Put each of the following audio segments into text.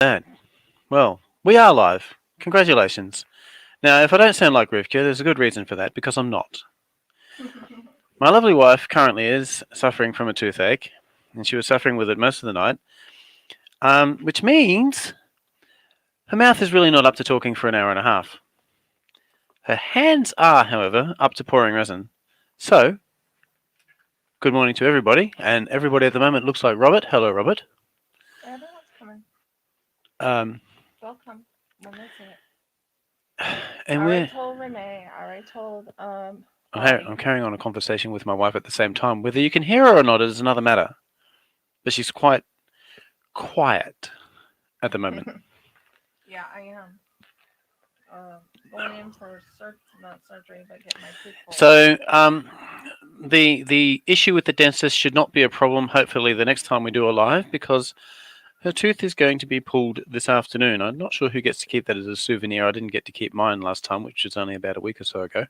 That. Well, we are live. Congratulations. Now, if I don't sound like Rivka, there's a good reason for that, because I'm not. My lovely wife currently is suffering from a toothache, and she was suffering with it most of the night, which means her mouth is really not up to talking for an hour and a half. Her hands are, however, up to pouring resin. So, good morning to everybody, and everybody at the moment looks like Robert. Hello, Robert. Everyone's coming. Um, They'll come when they see it. I and already we're told Renee. I already told Audie. I'm carrying on a conversation with my wife at the same time. Whether you can hear her or not is another matter. But she's quite quiet at the moment. Yeah, I am. Going in for not surgery, but get my tooth pulled. So the issue with the dentist should not be a problem. Hopefully, the next time we do a live, because her tooth is going to be pulled this afternoon. I'm not sure who gets to keep that as a souvenir. I didn't get to keep mine last time, which was only about a week or so ago.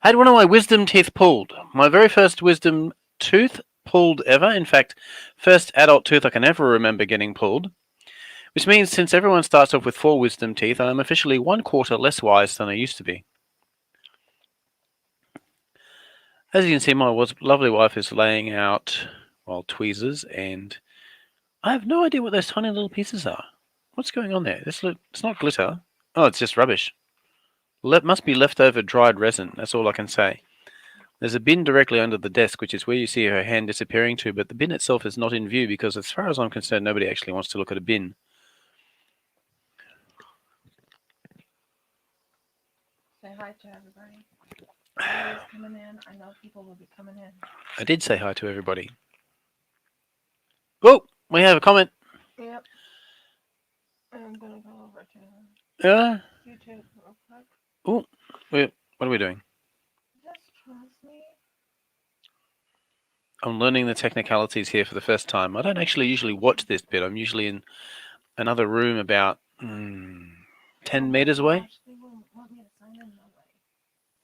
I had one of my wisdom teeth pulled. My very first wisdom tooth pulled ever. In fact, first adult tooth I can ever remember getting pulled. Which means since everyone starts off with 4 wisdom teeth, I am officially 1/4 less wise than I used to be. As you can see, my lovely wife is laying out, well, tweezers, and I have no idea what those tiny little pieces are. What's going on there? It's not glitter. Oh, it's just rubbish. Must be leftover dried resin. That's all I can say. There's a bin directly under the desk, which is where you see her hand disappearing to, but the bin itself is not in view because, as far as I'm concerned, nobody actually wants to look at a bin. Say hi to everybody. Everybody's coming in. I know people will be coming in. I did say hi to everybody. Oh, we have a comment. Yep. I'm gonna go over to YouTube real quick. Oh, what are we doing? Just trust me. I'm learning the technicalities here for the first time. I don't actually usually watch this bit. I'm usually in another room about 10 meters away. Gosh, they won't want me to sign in. No way.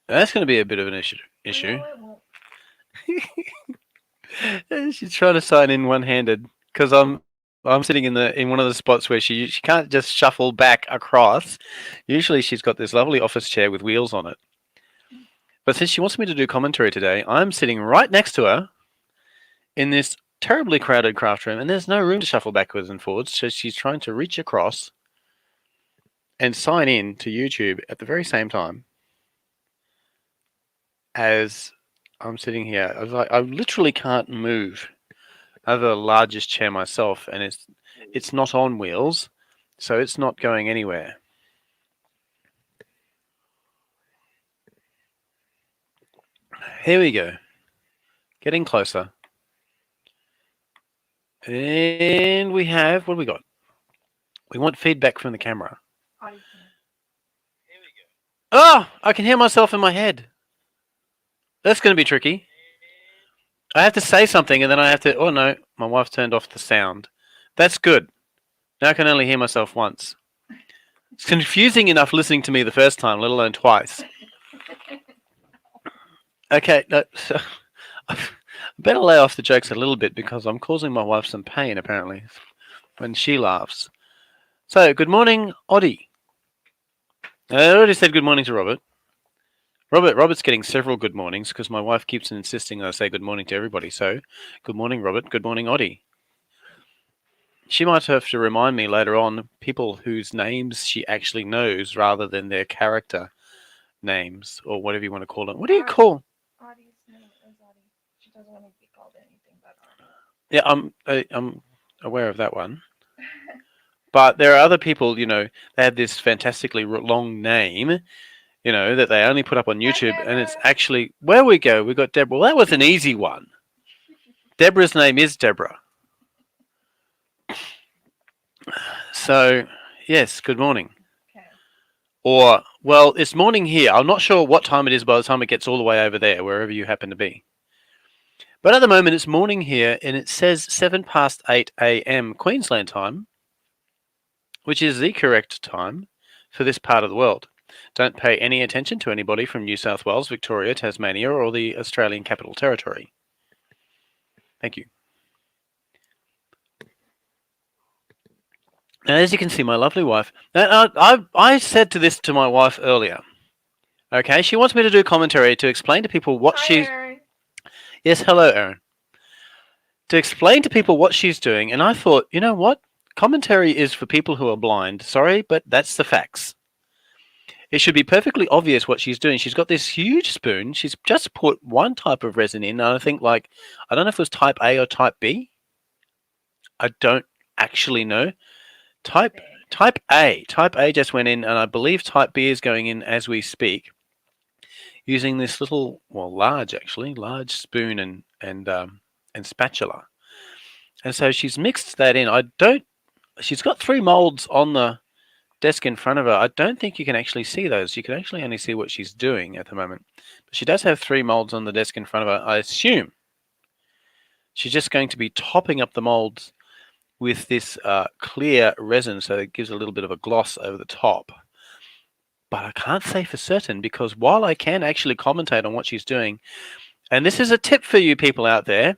That's going to be a bit of an issue. No, it won't. She's trying to sign in one-handed because I'm sitting in one of the spots where she can't just shuffle back across. Usually she's got this lovely office chair with wheels on it. But since she wants me to do commentary today, I'm sitting right next to her in this terribly crowded craft room, and there's no room to shuffle backwards and forwards, so she's trying to reach across and sign in to YouTube at the very same time as I'm sitting here. I was like, I literally can't move. I have the largest chair myself, and it's not on wheels, so it's not going anywhere. Here we go. Getting closer. And we have, what do we got? We want feedback from the camera. Audie's Here we go. Oh, I can hear myself in my head. That's going to be tricky. I have to say something and then I have to, oh no, my wife turned off the sound. That's good. Now I can only hear myself once. It's confusing enough listening to me the first time, let alone twice. Okay, no, so I better lay off the jokes a little bit because I'm causing my wife some pain apparently when she laughs. So, good morning, Oddie. I already said good morning to Robert. Robert's getting several good mornings because my wife keeps insisting I say good morning to everybody. So, good morning, Robert. Good morning, Oddie. She might have to remind me later on people whose names she actually knows rather than their character names or whatever you want to call them. What do you call? Audie's name is Audie. She doesn't want to be called anything but Audie. Yeah, I'm aware of that one. But there are other people, they have this fantastically long name, that they only put up on YouTube, and it's actually where we go. We got Deborah. Well, that was an easy one. Deborah's name is Deborah. So, yes, good morning. Okay. Or, well, it's morning here. I'm not sure what time it is by the time it gets all the way over there, wherever you happen to be. But at the moment, it's morning here, and it says 8:07 a.m. Queensland time, which is the correct time for this part of the world. Don't pay any attention to anybody from New South Wales, Victoria, Tasmania, or the Australian Capital Territory. Thank you. And as you can see, my lovely wife. I said this to my wife earlier. Okay, she wants me to do commentary to explain to people what Hi, she's. Erin. Yes, hello, Erin. To explain to people what she's doing, and I thought, you know what? Commentary is for people who are blind. Sorry, but that's the facts. It should be perfectly obvious what she's doing. She's got this huge spoon. She's just put one type of resin in, and I think I don't know if it was type A or type B. I don't actually know. Type Big. Type A just went in, and I believe Type B is going in as we speak, using this little, well, large spoon and spatula. And so she's mixed that in. I don't. She's got 3 molds on the desk in front of her. I don't think you can actually see those. You can actually only see what she's doing at the moment. But she does have 3 molds on the desk in front of her. I assume she's just going to be topping up the molds with this clear resin, so it gives a little bit of a gloss over the top. But I can't say for certain, because while I can actually commentate on what she's doing, and this is a tip for you people out there,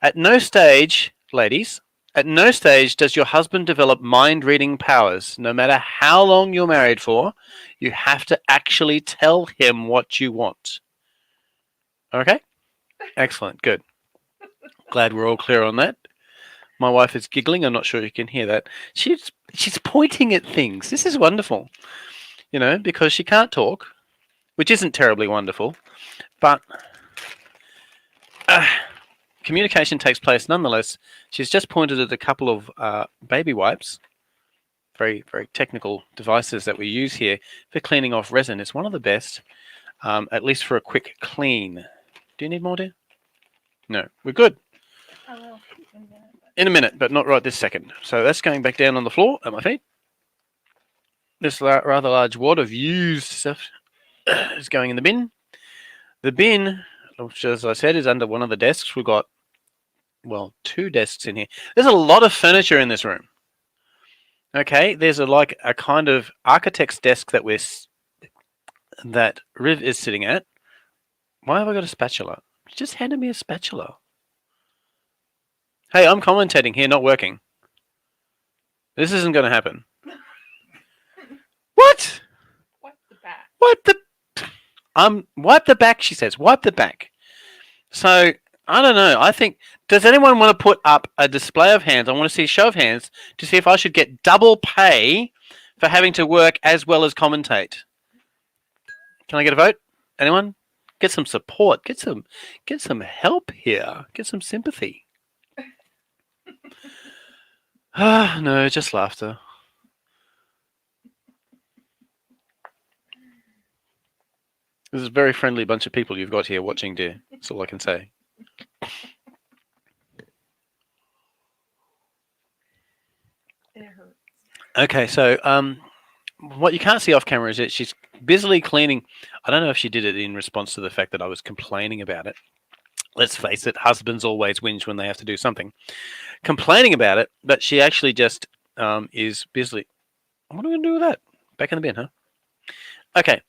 at no stage, ladies, at no stage does your husband develop mind-reading powers. No matter how long you're married for, you have to actually tell him what you want. Okay? Excellent. Good. Glad we're all clear on that. My wife is giggling. I'm not sure you can hear that. She's pointing at things. This is wonderful. You know, because she can't talk, which isn't terribly wonderful, but communication takes place nonetheless. She's just pointed at a couple of baby wipes, very, very technical devices that we use here for cleaning off resin. It's one of the best, at least for a quick clean. Do you need more, dear? No, we're good. I will in a minute. In a minute, but not right this second. So that's going back down on the floor at my feet. This rather large wad of used stuff is going in the bin. The bin, which as I said, is under one of the desks. We've got, well, 2 desks in here. There's a lot of furniture in this room. Okay, there's like a kind of architect's desk that Riv is sitting at. Why have I got a spatula? She just handed me a spatula. Hey, I'm commentating here, not working. This isn't going to happen. What? Wipe the back. Wipe the back, she says. Wipe the back. So, I don't know. I think, does anyone want to put up a display of hands? I want to see a show of hands to see if I should get double pay for having to work as well as commentate. Can I get a vote? Anyone? Get some support. Get some help here. Get some sympathy. No, just laughter. This is a very friendly bunch of people you've got here watching, dear. That's all I can say. It hurts. Okay, so what you can't see off camera is that she's busily cleaning. I don't know if she did it in response to the fact that I was complaining about it. Let's face it, husbands always whinge when they have to do something. Complaining about it, but she actually just is busily. What are we going to do with that? Back in the bin, huh? Okay.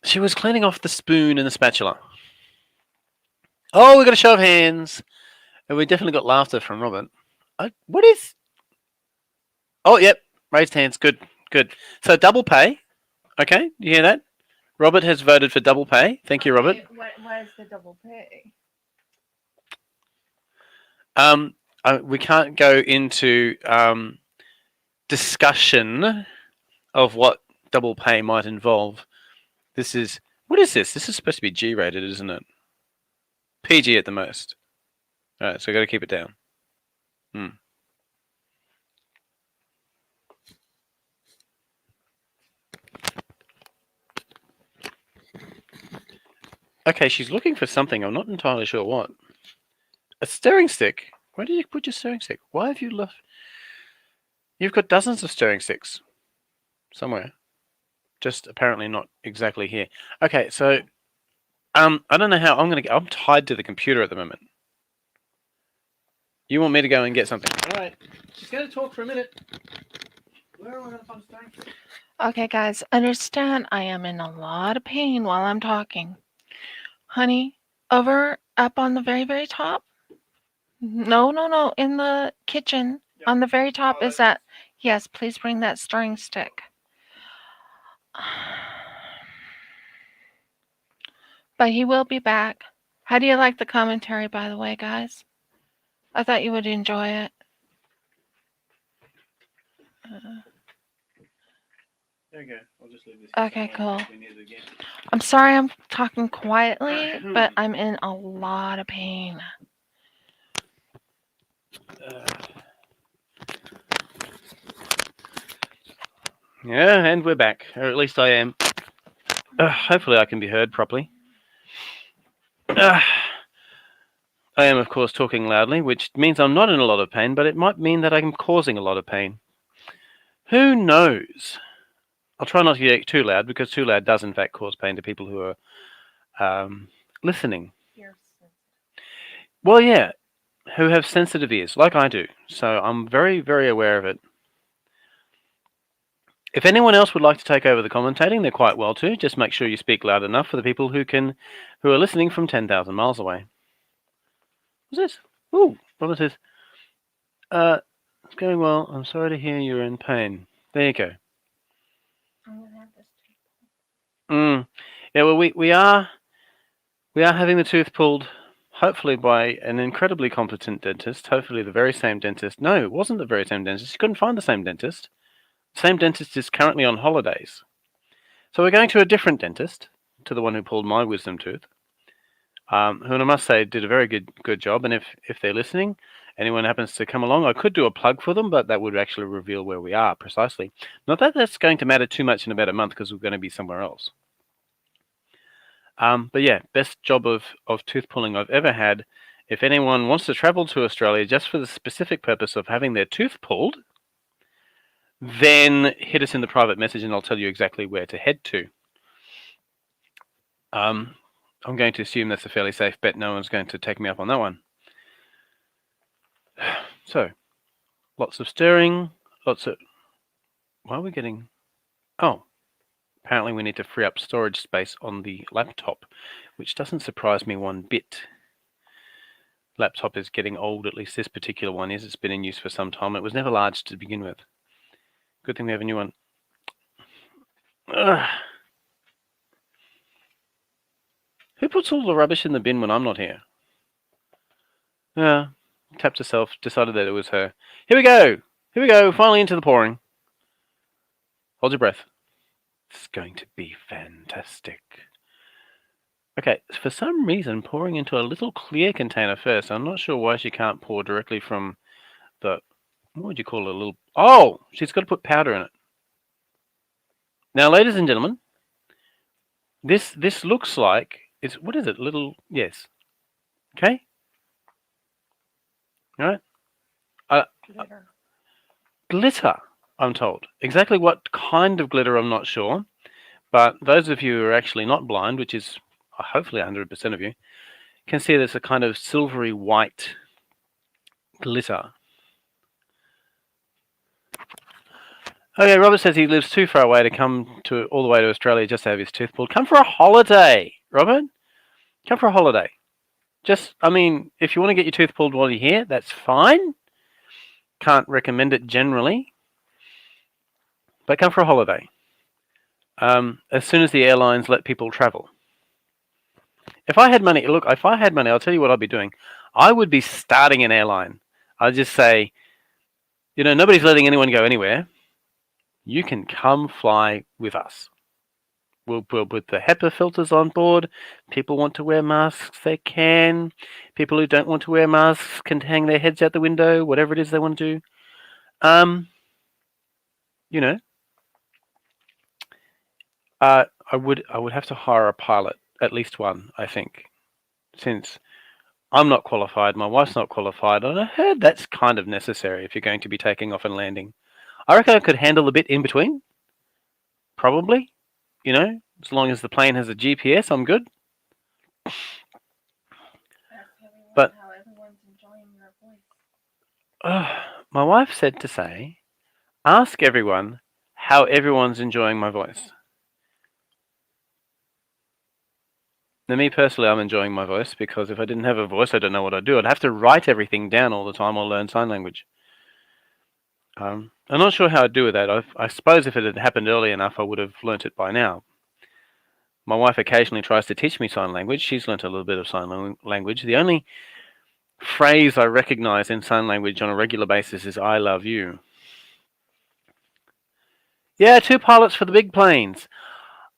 She was cleaning off the spoon and the spatula. Oh, we got a show of hands. And we definitely got laughter from Robert. What is... Oh, yep. Raised hands. Good. So double pay. Okay, you hear that? Robert has voted for double pay. Thank you, Robert. Why is the double pay? We can't go into discussion of what double pay might involve. What is this? This is supposed to be G-rated, isn't it? PG at the most. All right, so I got to keep it down. Okay, she's looking for something. I'm not entirely sure what. A stirring stick? Where did you put your stirring stick? Why have you left? You've got dozens of stirring sticks somewhere. Just apparently not exactly here. Okay, so I don't know how I'm tied to the computer at the moment. You want me to go and get something? All right. She's going to talk for a minute. Where am I going to find stirring stick? Okay, guys, understand I am in a lot of pain while I'm talking. Honey, up on the very, very top. No, in the kitchen. On the very top is that, yes, please bring that stirring stick. But he will be back. How do you like the commentary, by the way, guys? I thought you would enjoy it. There you go. I'll just leave this. Okay, cool. I'm sorry I'm talking quietly, but I'm in a lot of pain. Yeah, and we're back. Or at least I am. Hopefully I can be heard properly. I am, of course, talking loudly, which means I'm not in a lot of pain, but it might mean that I'm causing a lot of pain. Who knows? I'll try not to get too loud, because too loud does, in fact, cause pain to people who are listening. Well, yeah, who have sensitive ears, like I do. So I'm very, very aware of it. If anyone else would like to take over the commentating, they're quite well to. Just make sure you speak loud enough for the people who are listening from 10,000 miles away. What's this? Ooh, Robert says, it's going well. I'm sorry to hear you're in pain. There you go. I'm gonna have this Yeah, well, we are having the tooth pulled, hopefully by an incredibly competent dentist. Hopefully the very same dentist. No, it wasn't the very same dentist. You couldn't find the same dentist. The same dentist is currently on holidays. So we're going to a different dentist, to the one who pulled my wisdom tooth, who I must say did a very good job. And if they're listening, anyone happens to come along, I could do a plug for them, but that would actually reveal where we are precisely. Not that that's going to matter too much in about a month, because we're going to be somewhere else. But yeah, best job of tooth pulling I've ever had. If anyone wants to travel to Australia just for the specific purpose of having their tooth pulled, then hit us in the private message and I'll tell you exactly where to head to. I'm going to assume that's a fairly safe bet. No one's going to take me up on that one. So, lots of stirring, lots of... Why are we getting... Oh, apparently we need to free up storage space on the laptop, which doesn't surprise me one bit. Laptop is getting old, at least this particular one is. It's been in use for some time. It was never large to begin with. Good thing we have a new one. Ugh. Who puts all the rubbish in the bin when I'm not here? Tapped herself, decided that it was her. Here we go! Here we go, finally into the pouring. Hold your breath. It's going to be fantastic. Okay, for some reason, pouring into a little clear container first. I'm not sure why she can't pour directly from the... What would you call it? A little... Oh! She's got to put powder in it. Now, ladies and gentlemen, this looks like... What is it? Little... Yes. Okay? All right? glitter. Glitter, I'm told. Exactly what kind of glitter, I'm not sure. But those of you who are actually not blind, which is hopefully 100% of you, can see there's a kind of silvery white glitter. Okay, Robert says he lives too far away to come all the way to Australia just to have his tooth pulled. Come for a holiday, Robert. Come for a holiday. If you want to get your tooth pulled while you're here, that's fine. Can't recommend it generally. But come for a holiday. As soon as the airlines let people travel. If I had money, I'll tell you what I'd be doing. I would be starting an airline. I'd just say, nobody's letting anyone go anywhere. You can come fly with us. We'll put the HEPA filters on board. People want to wear masks, they can. People who don't want to wear masks can hang their heads out the window, whatever it is they want to do. I would have to hire a pilot, at least one, I think, since I'm not qualified, my wife's not qualified, and I heard that's kind of necessary if you're going to be taking off and landing. I reckon I could handle a bit in between, probably. As long as the plane has a GPS, I'm good. But how everyone's enjoying your voice. My wife said to say, ask everyone how everyone's enjoying my voice. Now, me personally, I'm enjoying my voice, because if I didn't have a voice, I don't know what I'd do. I'd have to write everything down all the time or learn sign language. I'm not sure how I'd do with that. I suppose if it had happened early enough, I would have learnt it by now. My wife occasionally tries to teach me sign language. She's learnt a little bit of sign language. The only phrase I recognize in sign language on a regular basis is "I love you." Yeah, 2 pilots for the big planes.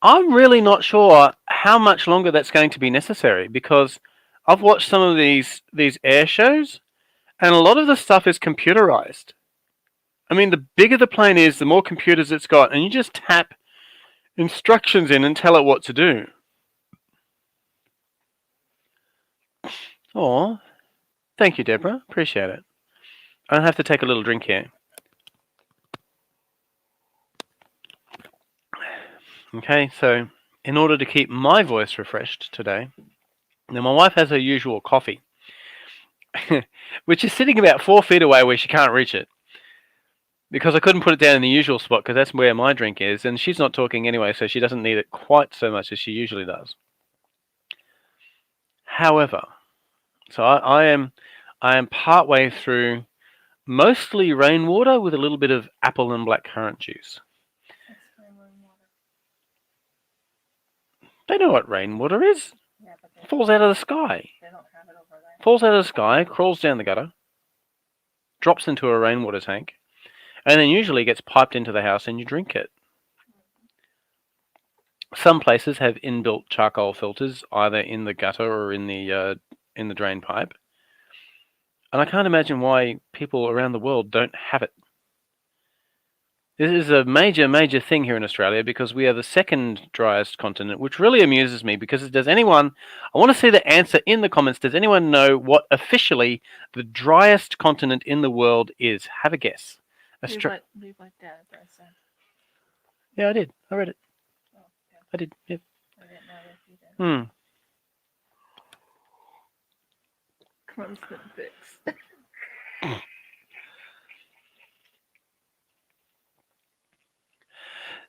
I'm really not sure how much longer that's going to be necessary, because I've watched some of these air shows, and a lot of the stuff is computerized. I mean, the bigger the plane is, the more computers it's got, and you just tap instructions in and tell it what to do. Oh, thank you, Deborah. Appreciate it. I have to take a little drink here. Okay, so in order to keep my voice refreshed today, now my wife has her usual coffee, which is sitting about 4 feet away where she can't reach it, because I couldn't put it down in the usual spot because that's where my drink is, and she's not talking anyway, so she doesn't need it quite so much as she usually does. However, so I am partway through mostly rainwater with a little bit of apple and blackcurrant juice. That's rainwater. They know what rainwater is. Yeah, but It falls out of the sky. They don't have it over there. Falls out of the sky, crawls down the gutter, drops into a rainwater tank, and then usually gets piped into the house and you drink it. Some places have inbuilt charcoal filters, either in the gutter or in the drain pipe. And I can't imagine why people around the world don't have it. This is a major, major thing here in Australia because we are the second driest continent, which really amuses me because does anyone, I want to see the answer in the comments, does anyone know what officially the driest continent in the world is? Have a guess. Leave what Dad said. Yeah, I did. I read it. Oh, yeah. I did, yeah. I didn't know if you did. Constant fix.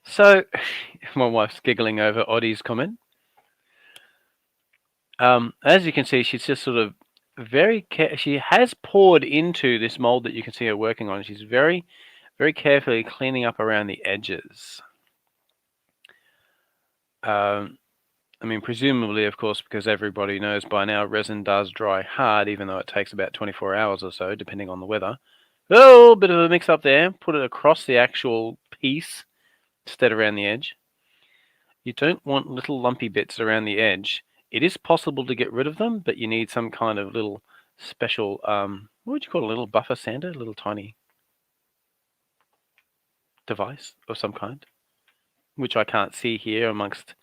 So, my wife's giggling over Oddie's comment. As you can see, she's just sort of she has poured into this mold that you can see her working on. She's very, very carefully cleaning up around the edges. I mean, presumably, of course, because everybody knows by now, resin does dry hard, even though it takes about 24 hours or so, depending on the weather. Oh, bit of a mix up there. Put it across the actual piece instead of around the edge. You don't want little lumpy bits around the edge. It is possible to get rid of them, but you need some kind of little special, what would you call it, a little buffer sander, a little tiny device of some kind, which I can't see here amongst.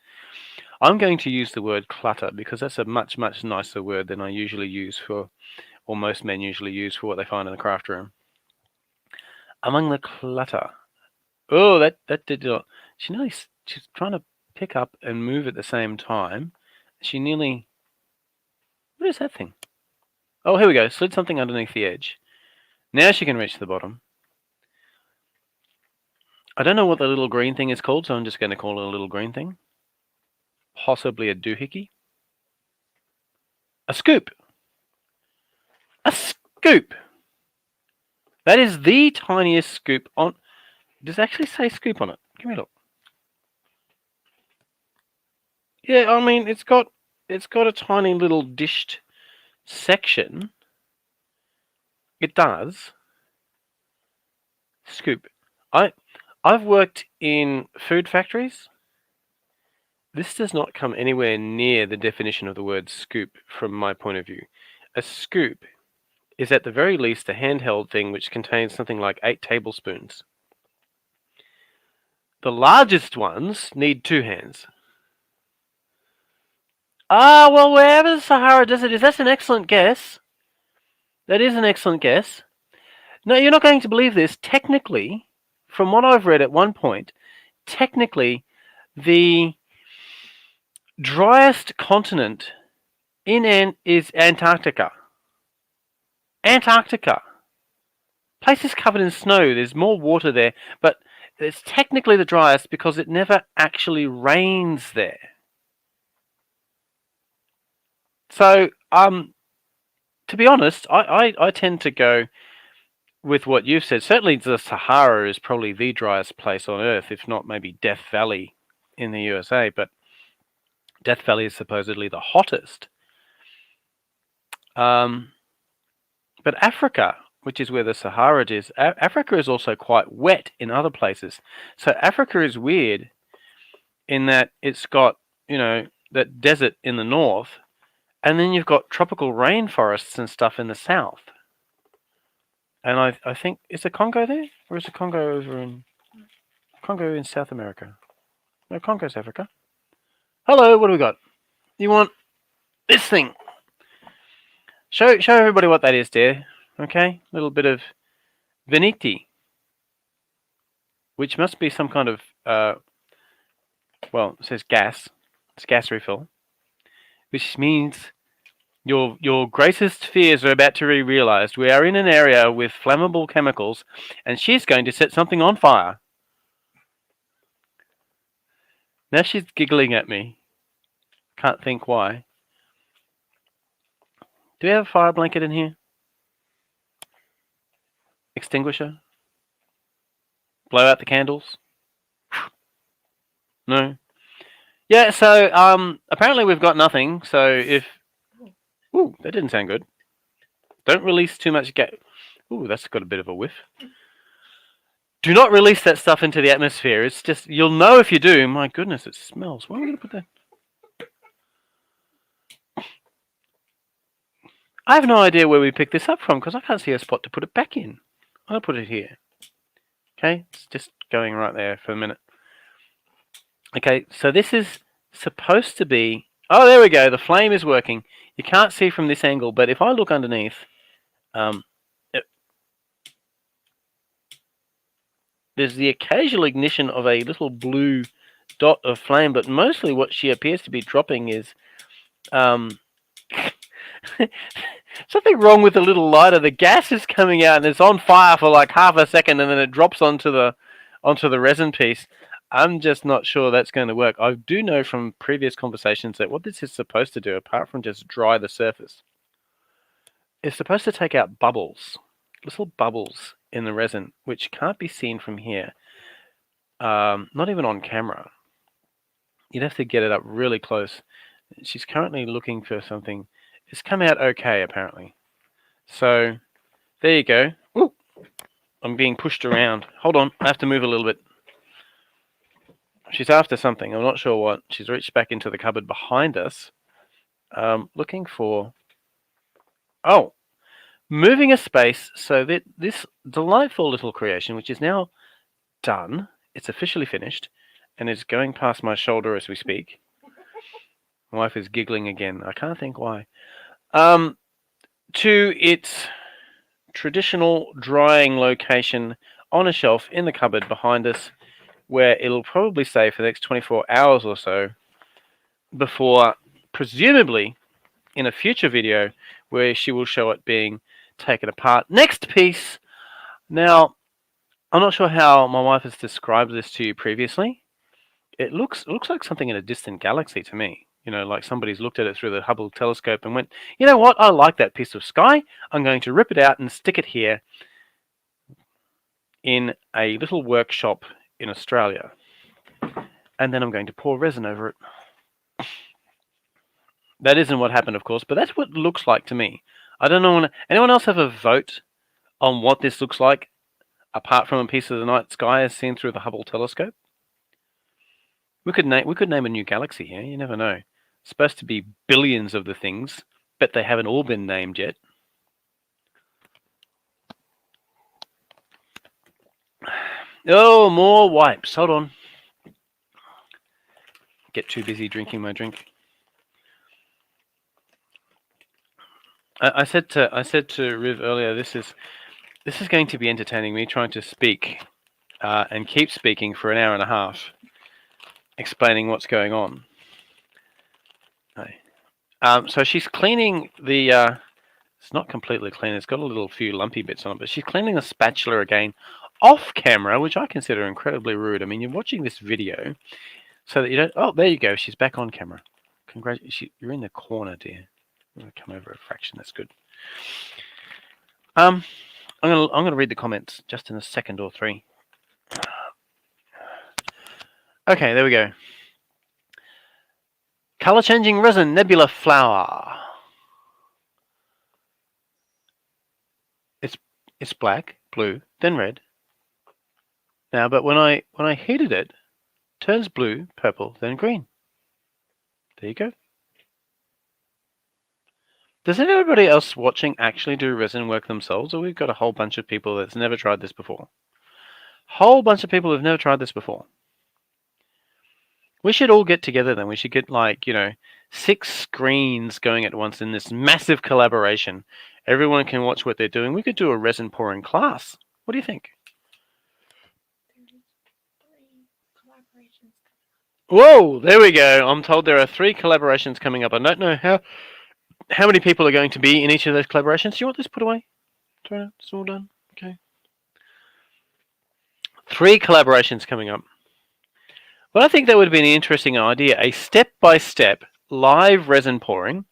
I'm going to use the word clutter because that's a much, much nicer word than I usually use for, or most men usually use for what they find in the craft room. Among the clutter. Oh, that did not. She's trying to pick up and move at the same time. She nearly. What is that thing? Oh, here we go. Slid something underneath the edge. Now she can reach the bottom. I don't know what the little green thing is called, so I'm just going to call it a little green thing. Possibly a doohickey. A scoop. A scoop. That is the tiniest scoop on. Does it actually say scoop on it? Give me a look. Yeah, I mean it's got a tiny little dished section. It does. Scoop. I've worked in food factories. This does not come anywhere near the definition of the word scoop from my point of view. A scoop is at the very least a handheld thing which contains something like 8 tablespoons. The largest ones need 2 hands. Ah, well, wherever the Sahara Desert is, that's an excellent guess. That is an excellent guess. No, you're not going to believe this. Technically, from what I've read at one point, technically, the driest continent is Antarctica. Antarctica. Place is covered in snow. There's more water there, but it's technically the driest because it never actually rains there. So, to be honest, I tend to go with what you've said, certainly the Sahara is probably the driest place on Earth, if not maybe Death Valley in the USA, but Death Valley is supposedly the hottest. But Africa, which is where the Sahara is, Africa is also quite wet in other places. So Africa is weird in that it's got, that desert in the north, and then you've got tropical rainforests and stuff in the south. And I think, is the Congo there? Or is the Congo over in South America? No, Congo's Africa. Hello, what do we got? You want this thing? Show everybody what that is, dear. Okay, a little bit of Veniti, which must be some kind of well, it says gas. It's gas refill, which means your greatest fears are about to be realized. We are in an area with flammable chemicals, and she's going to set something on fire. Now she's giggling at me. Can't think why. Do we have a fire blanket in here? Extinguisher? Blow out the candles? No. Yeah, so apparently we've got nothing. So if ooh, that didn't sound good. Don't release too much gas. Ooh, that's got a bit of a whiff. Do not release that stuff into the atmosphere. It's just, you'll know if you do. My goodness, it smells. Where are we going to put that? I have no idea where we picked this up from because I can't see a spot to put it back in. I'll put it here. Okay, it's just going right there for a minute. Okay, so this is supposed to be... Oh, there we go. The flame is working. You can't see from this angle, but if I look underneath... there's the occasional ignition of a little blue dot of flame, but mostly what she appears to be dropping is... something wrong with the little lighter. The gas is coming out and it's on fire for like half a second, and then it drops onto the resin piece. I'm just not sure that's going to work. I do know from previous conversations that what this is supposed to do, apart from just dry the surface, is supposed to take out bubbles, little bubbles in the resin, which can't be seen from here, not even on camera. You'd have to get it up really close. She's currently looking for something. It's come out okay, apparently. So, there you go. Ooh, I'm being pushed around. Hold on, I have to move a little bit. She's after something. I'm not sure what. She's reached back into the cupboard behind us, looking for... Oh, moving a space so that this delightful little creation, which is now done, it's officially finished, and is going past my shoulder as we speak. My wife is giggling again. I can't think why. To its traditional drying location on a shelf in the cupboard behind us, where it'll probably stay for the next 24 hours or so before, presumably, in a future video where she will show it being taken apart. Next piece. Now, I'm not sure how my wife has described this to you previously. It looks like something in a distant galaxy to me. Like somebody's looked at it through the Hubble telescope and went, you know what, I like that piece of sky. I'm going to rip it out and stick it here in a little workshop in Australia. And then I'm going to pour resin over it. That isn't what happened, of course, but that's what it looks like to me. I don't know. Anyone else have a vote on what this looks like, apart from a piece of the night sky as seen through the Hubble telescope? We could name a new galaxy here. You never know. It's supposed to be billions of the things, but they haven't all been named yet. Oh, more wipes. Hold on. Get too busy drinking my drink. I said to Riv earlier, this is going to be entertaining. Me trying to speak and keep speaking for an hour and a half, explaining what's going on. So she's cleaning the. It's not completely clean. It's got a few lumpy bits on it, but she's cleaning the spatula again, off camera, which I consider incredibly rude. I mean, you're watching this video so that you don't. Oh, there you go. She's back on camera. Congratulations. You're in the corner, dear. I'm going to come over a fraction. That's good. I'm gonna read the comments just in a second or three. Okay, there we go. Color changing resin nebula flower. It's black, blue, then red. Now, but when I heated it, turns blue, purple, then green. There you go. Does anybody else watching actually do resin work themselves, or we've got a whole bunch of people that's never tried this before? Whole bunch of people who've never tried this before. We should all get together then. We should get, like, 6 screens going at once in this massive collaboration. Everyone can watch what they're doing. We could do a resin pouring class. What do you think? Whoa, there we go. I'm told there are 3 collaborations coming up. I don't know how many people are going to be in each of those collaborations. Do you want this put away? It's all done. Okay. 3 collaborations coming up. Well, I think that would be an interesting idea. A step-by-step live resin pouring.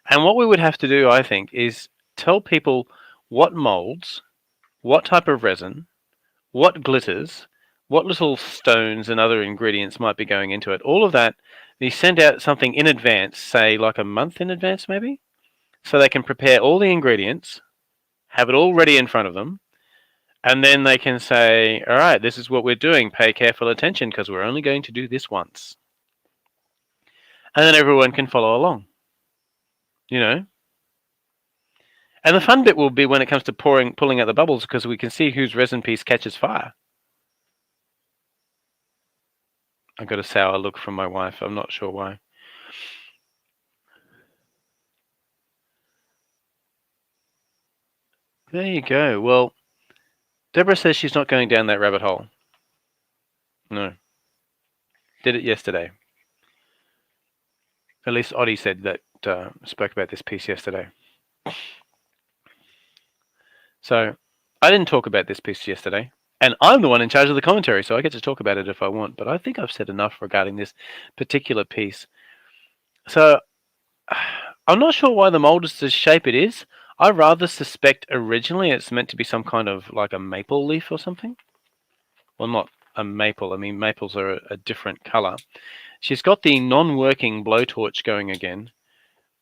And what we would have to do, I think, is tell people what molds, what type of resin, what glitters, what little stones and other ingredients might be going into it. All of that, you send out something in advance, say like a month in advance maybe, so they can prepare all the ingredients, have it all ready in front of them, and then they can say, all right, this is what we're doing. Pay careful attention because we're only going to do this once. And then everyone can follow along. And the fun bit will be when it comes to pulling out the bubbles, because we can see whose resin piece catches fire. I got a sour look from my wife. I'm not sure why. There you go. Well, Deborah says she's not going down that rabbit hole. No. Did it yesterday. At least Oddie said that, spoke about this piece yesterday. So I didn't talk about this piece yesterday. And I'm the one in charge of the commentary, so I get to talk about it if I want. But I think I've said enough regarding this particular piece. So I'm not sure why the mold is the shape it is. I rather suspect originally it's meant to be some kind of like a maple leaf or something. Well, not a maple. I mean, maples are a different color. She's got the non-working blowtorch going again,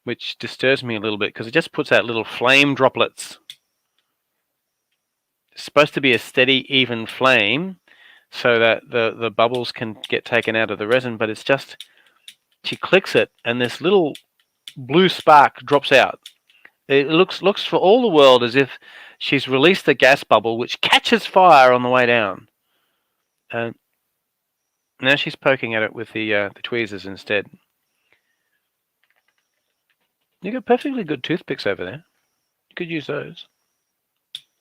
which disturbs me a little bit because it just puts out little flame droplets. It's supposed to be a steady, even flame so that the bubbles can get taken out of the resin, but it's just, she clicks it and this little blue spark drops out. It looks for all the world as if she's released a gas bubble which catches fire on the way down. And now she's poking at it with the tweezers instead. You got perfectly good toothpicks over there. You could use those.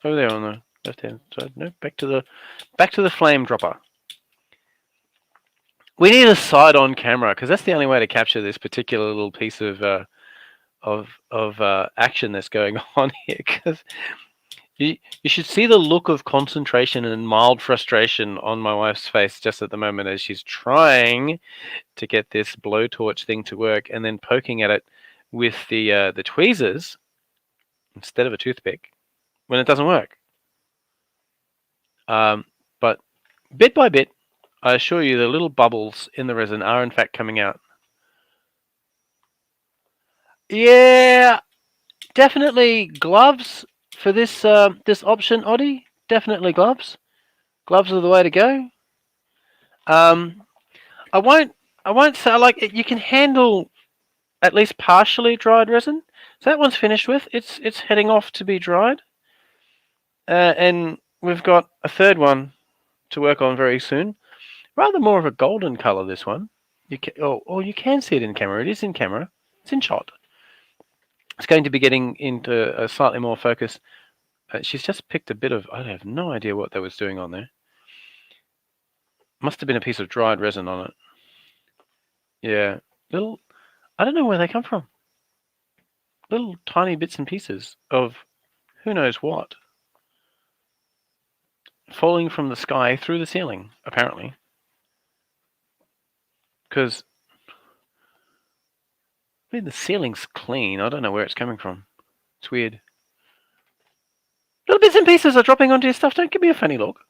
Over there on the left-hand side. No, back to the flame dropper. We need a side on camera because that's the only way to capture this particular little piece of action that's going on here. Because you should see the look of concentration and mild frustration on my wife's face just at the moment as she's trying to get this blowtorch thing to work and then poking at it with the tweezers instead of a toothpick when it doesn't work. But bit by bit, I assure you the little bubbles in the resin are in fact coming out. Yeah, definitely gloves for this this option, Oddie. Definitely gloves. Gloves are the way to go. I won't say, like, you can handle at least partially dried resin. So that one's finished with. It's heading off to be dried. And we've got a third one to work on very soon. Rather more of a golden color, this one. You can see it in camera. It is in camera. It's in shot. It's going to be getting into a slightly more focus. She's just picked a bit of, I have no idea what that was doing on there. Must have been a piece of dried resin on it. Yeah, little, I don't know where they come from. Little tiny bits and pieces of who knows what. Falling from the sky through the ceiling, apparently. Because, I mean, the ceiling's clean. I don't know where it's coming from. It's weird. Little bits and pieces are dropping onto your stuff. Don't give me a funny look.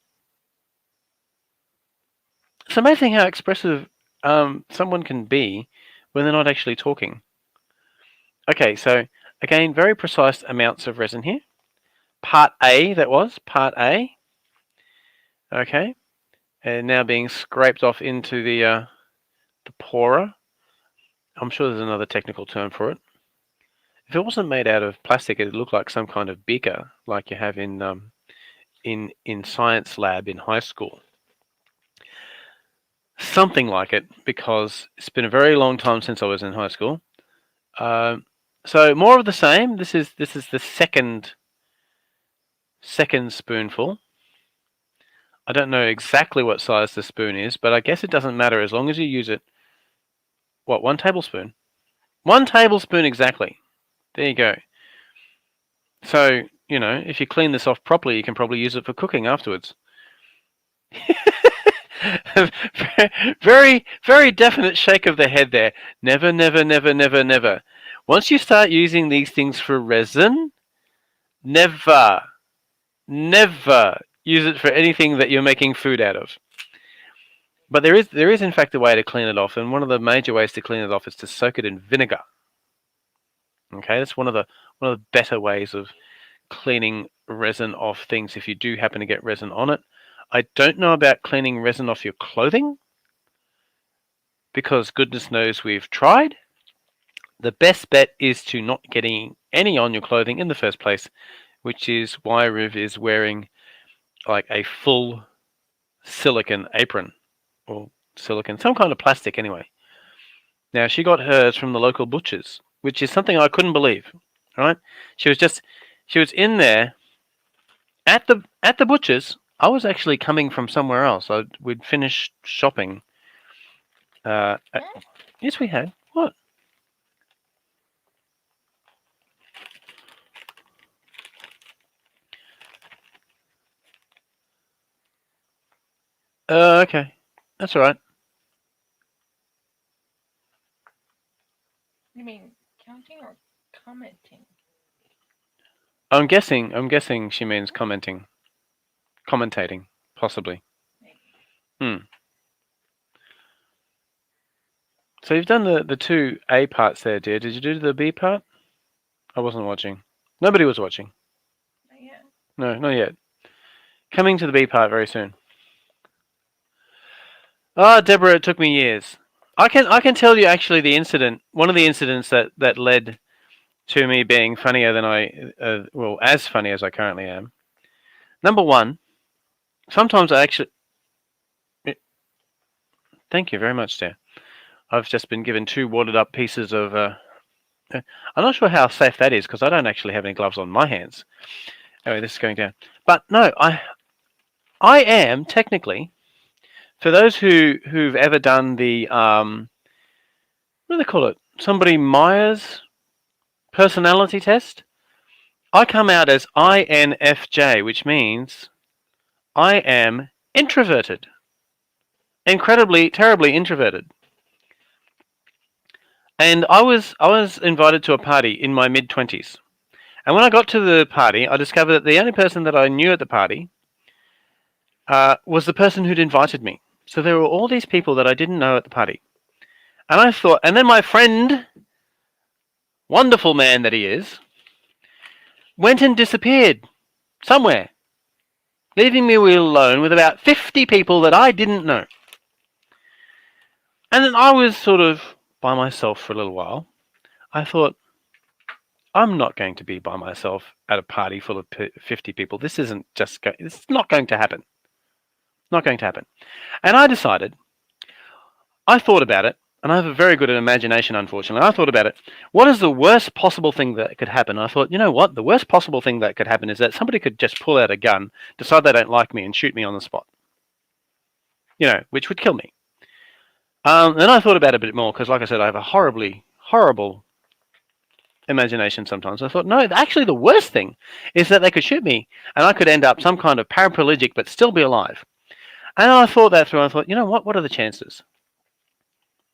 It's amazing how expressive someone can be when they're not actually talking. Okay, so again, very precise amounts of resin here. Part A, that was part A. Okay, and now being scraped off into the pourer. I'm sure there's another technical term for it. If it wasn't made out of plastic, it'd look like some kind of beaker, like you have in science lab in high school. Something like it, because it's been a very long time since I was in high school. So more of the same. This is the second spoonful. I don't know exactly what size the spoon is, but I guess it doesn't matter as long as you use it. What, 1 tablespoon? 1 tablespoon exactly. There you go. So, you know, if you clean this off properly, you can probably use it for cooking afterwards. Very, very definite shake of the head there. Never, never, never, never, never. Once you start using these things for resin, never, never use it for anything that you're making food out of. But there is in fact a way to clean it off, and one of the major ways to clean it off is to soak it in vinegar. Okay, that's one of the better ways of cleaning resin off things if you do happen to get resin on it. I don't know about cleaning resin off your clothing, because goodness knows we've tried. The best bet is to not getting any on your clothing in the first place, which is why Riv is wearing like a full silicone apron, or silicone, some kind of plastic anyway. Now, she got hers from the local butcher's, which is something I couldn't believe. Right? She was in there at the butcher's. I was actually coming from somewhere else. We'd finished shopping. Yes, we had. What? Okay. That's all right. You mean counting or commenting? I'm guessing she means commenting. Commentating, possibly. Maybe. So you've done the 2A parts there, dear. Did you do the B part? I wasn't watching. Nobody was watching. Not yet. No, not yet. Coming to the B part very soon. Ah, Deborah, it took me years. I can tell you actually the incident. One of the incidents that led to me being funnier than as funny as I currently am. Number one, sometimes I actually. Thank you very much, dear. I've just been given 2 wadded up pieces of. I'm not sure how safe that is because I don't actually have any gloves on my hands. Anyway, this is going down. But no, I am technically, for those who've ever done the what do they call it? Somebody Myers personality test. I come out as INFJ, which means I am introverted. Incredibly, terribly introverted. And I was invited to a party in my mid-20s. And when I got to the party, I discovered that the only person that I knew at the party was the person who'd invited me. So there were all these people that I didn't know at the party. And I thought, and then my friend, wonderful man that he is, went and disappeared somewhere, leaving me alone with about 50 people that I didn't know. And then I was sort of by myself for a little while. I thought, I'm not going to be by myself at a party full of 50 people. This is not going to happen. Not going to happen. And I decided, I thought about it, and I have a very good imagination, unfortunately. I thought about it. What is the worst possible thing that could happen? I thought, you know what? The worst possible thing that could happen is that somebody could just pull out a gun, decide they don't like me, and shoot me on the spot. You know, which would kill me. Then I thought about it a bit more, because like I said, I have a horrible imagination sometimes. I thought, no, actually the worst thing is that they could shoot me, and I could end up some kind of paraplegic, but still be alive. And I thought that through, and I thought, you know what are the chances?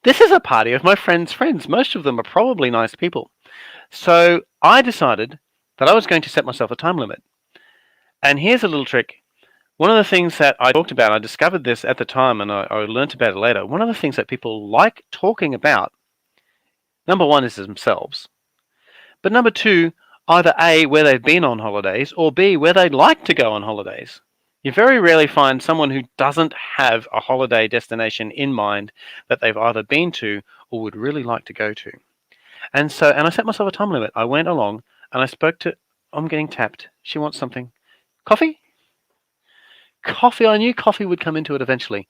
This is a party of my friends' friends. Most of them are probably nice people. So I decided that I was going to set myself a time limit. And here's a little trick. One of the things that I talked about, I discovered this at the time and I learned about it later. One of the things that people like talking about, number one, is themselves. But number two, either A, where they've been on holidays, or B, where they'd like to go on holidays. You very rarely find someone who doesn't have a holiday destination in mind that they've either been to or would really like to go to. And I set myself a time limit. I went along and I spoke to, I'm getting tapped. She wants something. Coffee? Coffee. I knew coffee would come into it eventually.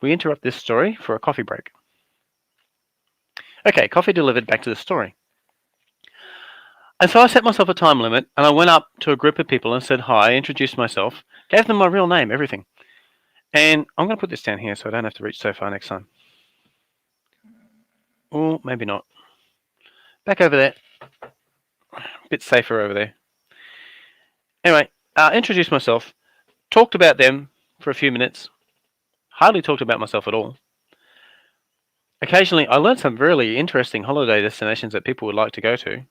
We interrupt this story for a coffee break. Okay, coffee delivered, back to the story. And so I set myself a time limit and I went up to a group of people and said hi, introduced myself, gave them my real name, everything. And I'm going to put this down here so I don't have to reach so far next time. Or maybe not. Back over there. A bit safer over there. Anyway, introduced myself, talked about them for a few minutes, hardly talked about myself at all. Occasionally, I learned some really interesting holiday destinations that people would like to go to.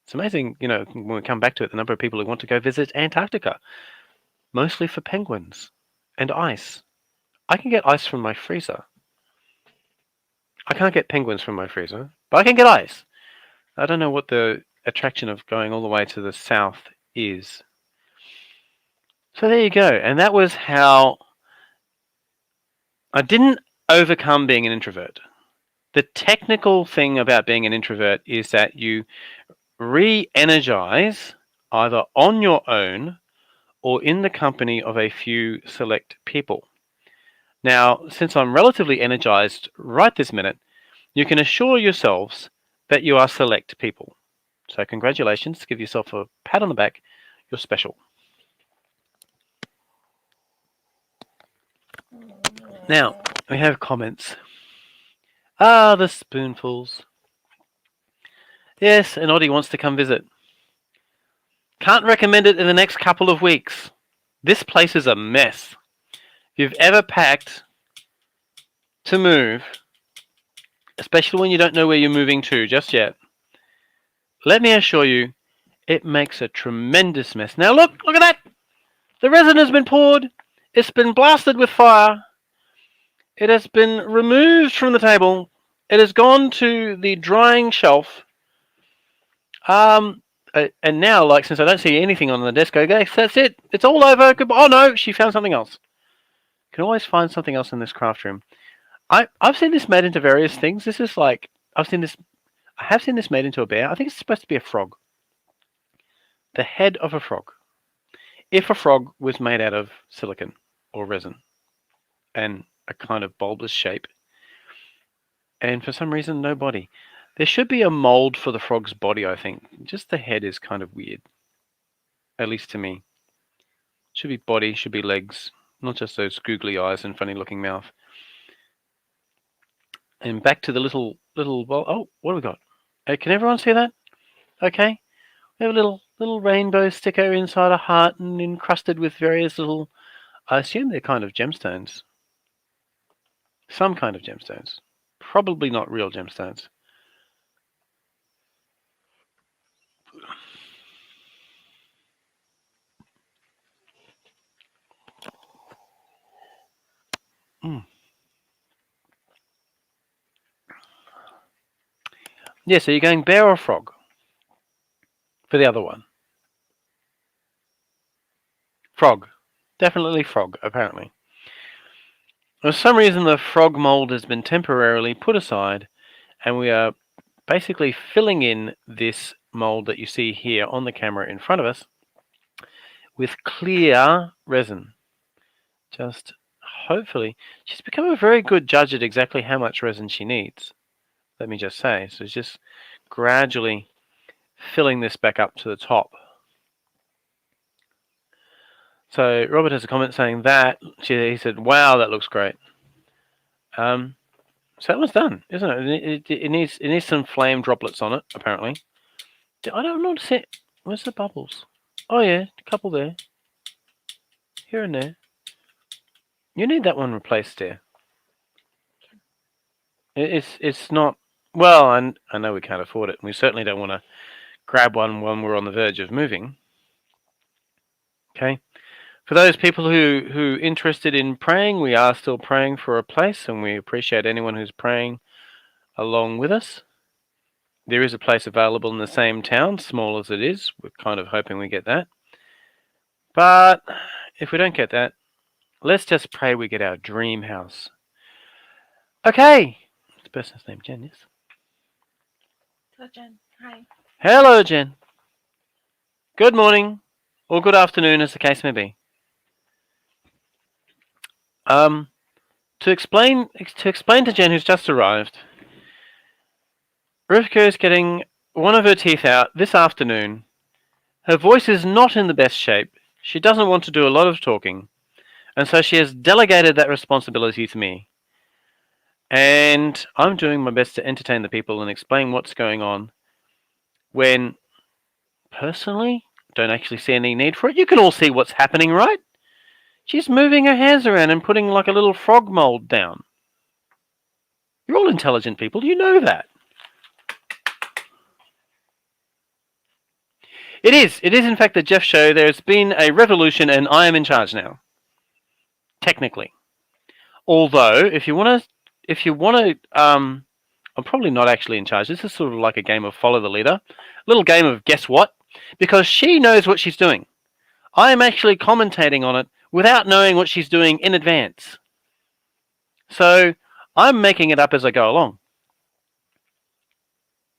It's amazing, when we come back to it, the number of people who want to go visit Antarctica, mostly for penguins and ice. I can get ice from my freezer. I can't get penguins from my freezer, but I can get ice. I don't know what the attraction of going all the way to the south is. So there you go. And that was how I didn't overcome being an introvert. The technical thing about being an introvert is that you re-energize either on your own or in the company of a few select people. Now, since I'm relatively energized right this minute, you can assure yourselves that you are select people. So congratulations, give yourself a pat on the back, you're special. Now, we have comments. Ah, the spoonfuls. Yes, and Oddie wants to come visit. Can't recommend it in the next couple of weeks. This place is a mess. If you've ever packed to move, especially when you don't know where you're moving to just yet, let me assure you, it makes a tremendous mess. Now look at that! The resin has been poured. It's been blasted with fire. It has been removed from the table. It has gone to the drying shelf. And now, since I don't see anything on the desk, I guess that's it. It's all over. Goodbye. Oh no, she found something else. You can always find something else in this craft room. I've seen this made into various things. This is I have seen this made into a bear. I think it's supposed to be a frog. The head of a frog. If a frog was made out of silicon or resin and a kind of bulbous shape, and for some reason no body. There should be a mold for the frog's body, I think. Just the head is kind of weird. At least to me. Should be body, should be legs, not just those googly eyes and funny looking mouth. And back to the little well, oh, what have we got? Can everyone see that? Okay. We have a little rainbow sticker inside a heart and encrusted with various little, I assume they're kind of gemstones. Some kind of gemstones. Probably not real gemstones. Yeah, so you're going bear or frog for the other one? Frog. Definitely frog, apparently. For some reason, the frog mold has been temporarily put aside, and we are basically filling in this mold that you see here on the camera in front of us with clear resin. Just hopefully, she's become a very good judge at exactly how much resin she needs. Let me just say. So it's just gradually filling this back up to the top. So Robert has a comment saying that. He said, wow, that looks great. So that one's done, isn't it? It needs some flame droplets on it, apparently. I don't notice it. Where's the bubbles? Oh yeah, a couple there. Here and there. You need that one replaced there. It's not, well, I know we can't afford it, and we certainly don't want to grab one when we're on the verge of moving. Okay. For those people who interested in praying, we are still praying for a place, and we appreciate anyone who's praying along with us. There is a place available in the same town, small as it is. We're kind of hoping we get that. But if we don't get that, let's just pray we get our dream house. Okay. The person's name Jen, yes? So Jen, hi. Hello, Jen. Good morning, or good afternoon, as the case may be. To explain to Jen, who's just arrived, Rivka is getting one of her teeth out this afternoon. Her voice is not in the best shape. She doesn't want to do a lot of talking, and so she has delegated that responsibility to me. And I'm doing my best to entertain the people and explain what's going on, when, personally, don't actually see any need for it. You can all see what's happening, right? She's moving her hands around and putting like a little frog mold down. You're all intelligent people, you know that. It is in fact the Jeff show. There's been a revolution and I am in charge now. Technically. Although, if you want to, I'm probably not actually in charge. This is sort of like a game of follow the leader. A little game of guess what? Because she knows what she's doing. I am actually commentating on it without knowing what she's doing in advance. So, I'm making it up as I go along.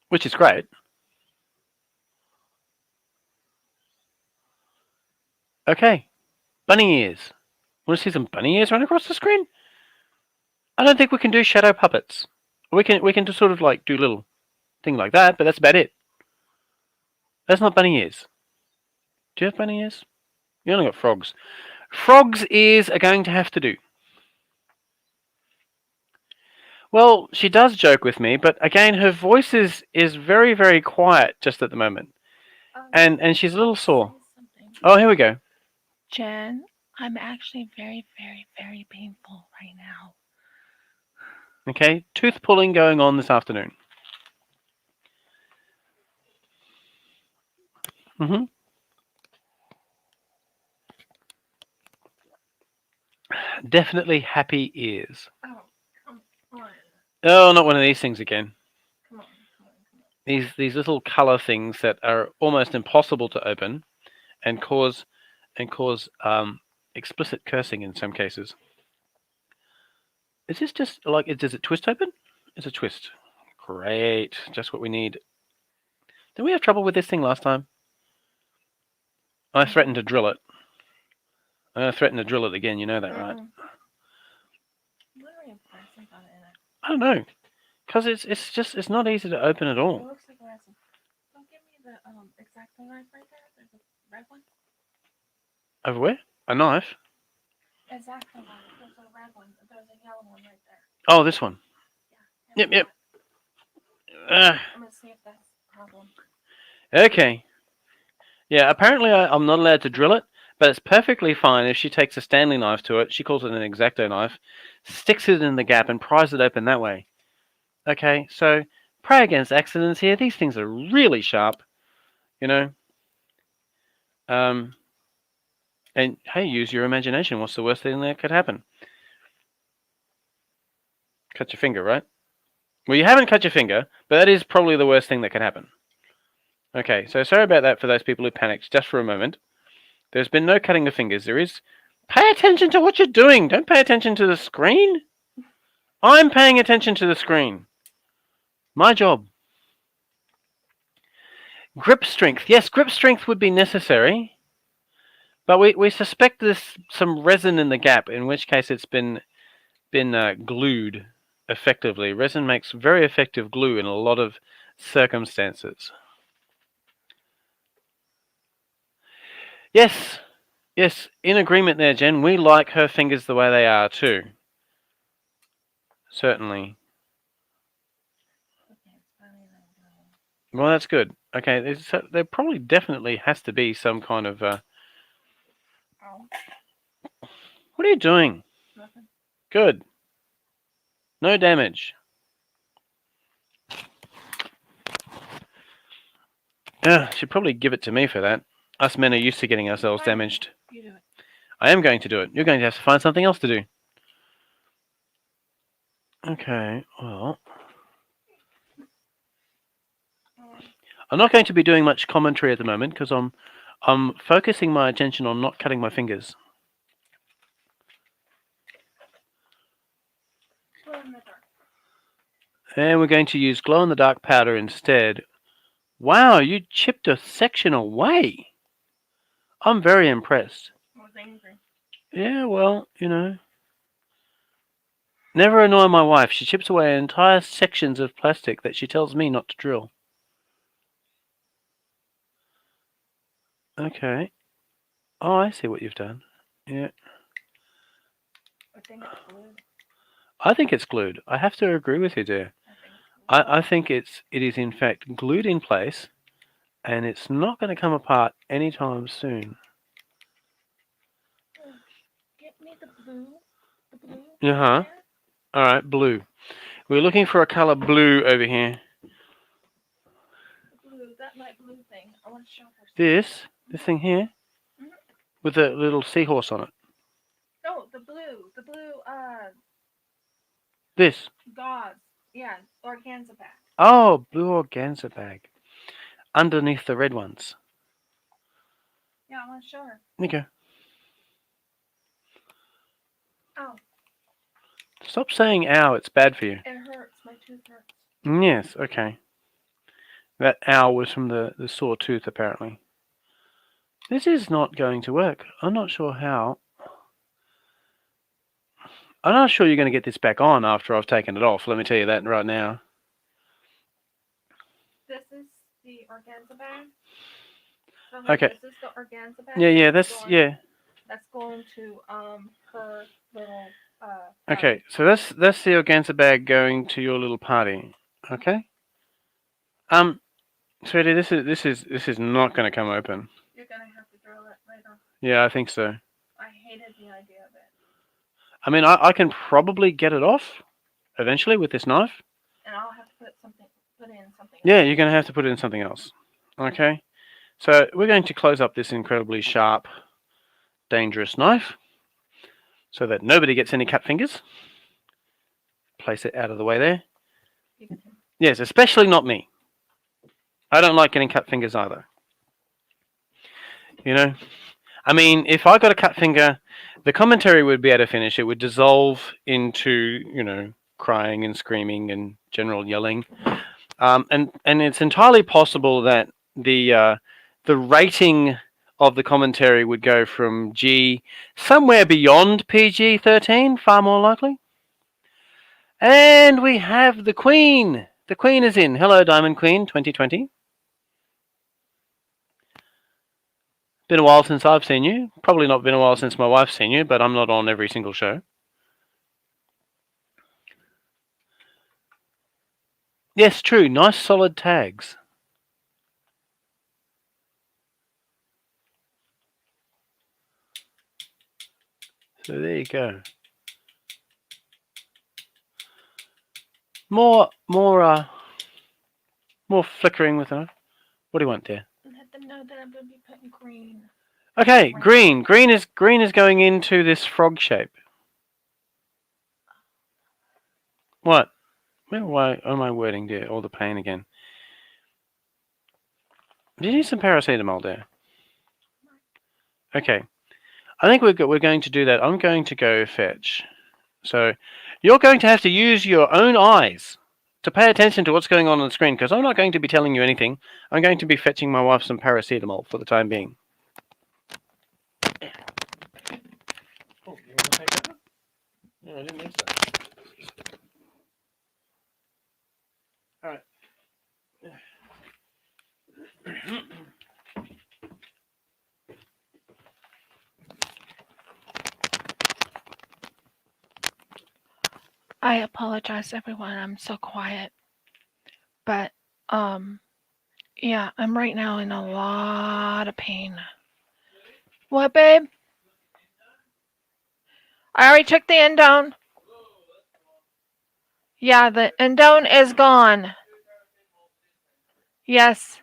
Which is great. Okay. Bunny ears. Want to see some bunny ears run across the screen? I don't think we can do shadow puppets. We can just sort of like do little thing like that, but that's about it. That's not bunny ears. Do you have bunny ears? You only got frogs. Frogs' ears are going to have to do. Well, she does joke with me, but again, her voice is very, very quiet just at the moment. And she's a little sore. Oh, here we go. Jen, I'm actually very, very, very painful right now. Okay, tooth pulling going on this afternoon. Definitely happy ears. Oh, come on. Oh, not one of these things again. Come on. These little color things that are almost impossible to open, and cause explicit cursing in some cases. Is this just like, does it twist open? It's a twist. Great, just what we need. Did we have trouble with this thing last time? I threatened to drill it. I threatened to drill it again. You know that, right? What are you pressing on it? I don't know, because it's not easy to open at It all. looks like resin. Don't give me the X-Acto knife right there. There's a red one. Over where? A knife? X-Acto knife. There's a red one. There's a yellow one right there. Oh, this one. Yeah. Yep. I'm gonna see if that's a problem. Okay. Yeah, apparently I'm not allowed to drill it, but it's perfectly fine if she takes a Stanley knife to it. She calls it an X-Acto knife, sticks it in the gap and pries it open that way. Okay, so pray against accidents here. These things are really sharp, you know. And hey, use your imagination. What's the worst thing that could happen? Cut your finger, right? Well, you haven't cut your finger, but that is probably the worst thing that could happen. Okay, so sorry about that for those people who panicked just for a moment. There's been no cutting of fingers. There is... Pay attention to what you're doing. Don't pay attention to the screen. I'm paying attention to the screen. My job. Grip strength. Yes, grip strength would be necessary. But we suspect there's some resin in the gap, in which case it's been glued effectively. Resin makes very effective glue in a lot of circumstances. Yes, in agreement there, Jen. We like her fingers the way they are too. Certainly. Well, that's good. Okay, there probably definitely has to be some kind of... What are you doing? Nothing. Good. No damage. Should probably give it to me for that. Us men are used to getting ourselves Fine. damaged. You do it. I am going to do it. You're going to have to find something else to do. Okay, well, I'm not going to be doing much commentary at the moment because I'm focusing my attention on not cutting my fingers. Glow in the dark. And we're going to use glow-in-the-dark powder instead. Wow, you chipped a section away. I'm very impressed. I was angry. Yeah, well, you know. Never annoy my wife. She chips away entire sections of plastic that she tells me not to drill. Okay. Oh, I see what you've done. Yeah. I think it's glued. I think it's glued. I have to agree with you, dear. I think it is in fact glued in place, and it's not going to come apart anytime soon. Get me the blue. The blue. Uh-huh. All right, blue. We're looking for a color blue over here. The blue. That light blue thing. I want to show her. This thing here, with a little seahorse on it. No, the blue. The blue. This. Gauze. Yeah, organza bag. Oh, blue organza bag. Underneath the red ones. Yeah, I want to show her. Okay. Ow. Stop saying ow, it's bad for you. It hurts. My tooth hurts. Yes, okay. That ow was from the sore tooth, apparently. This is not going to work. I'm not sure how. I'm not sure you're going to get this back on after I've taken it off. Let me tell you that right now. This is the organza bag. So Okay. This is the organza bag. Yeah, that's going to her little Okay, so that's the organza bag going to your little party. Okay. Sweetie, this is not going to come open. You're gonna have to drill it later. Yeah, I think so. I hated the idea of it. I mean, I can probably get it off eventually with this knife. And I'll have to put in something. Yeah, you're going to have to put it in something else. Okay. So we're going to close up this incredibly sharp, dangerous knife so that nobody gets any cut fingers. Place it out of the way there. Yes, especially not me. I don't like getting cut fingers either. You know? I mean, if I got a cut finger, the commentary would be able to finish. It would dissolve into, you know, crying and screaming and general yelling. And it's entirely possible that the rating of the commentary would go from G somewhere beyond PG-13, far more likely. And we have the Queen. The Queen is in. Hello, Diamond Queen 2020. Been a while since I've seen you. Probably not been a while since my wife's seen you, but I'm not on every single show. Yes, true. Nice solid tags. So there you go. More flickering with it. What do you want there? Let them know that I'm going to be putting green. Okay, green. Green is going into this frog shape. What? Why am I wording there? All the pain again. Do you need some paracetamol there? Okay. I think we're going to do that. I'm going to go fetch. So you're going to have to use your own eyes to pay attention to what's going on the screen, because I'm not going to be telling you anything. I'm going to be fetching my wife some paracetamol for the time being. Oh, you want to take that? No, I didn't think so. All right. I apologize, everyone. I'm so quiet. But, yeah, I'm right now in a lot of pain. What, babe? I already took the endone. Yeah, the endone is gone. Yes.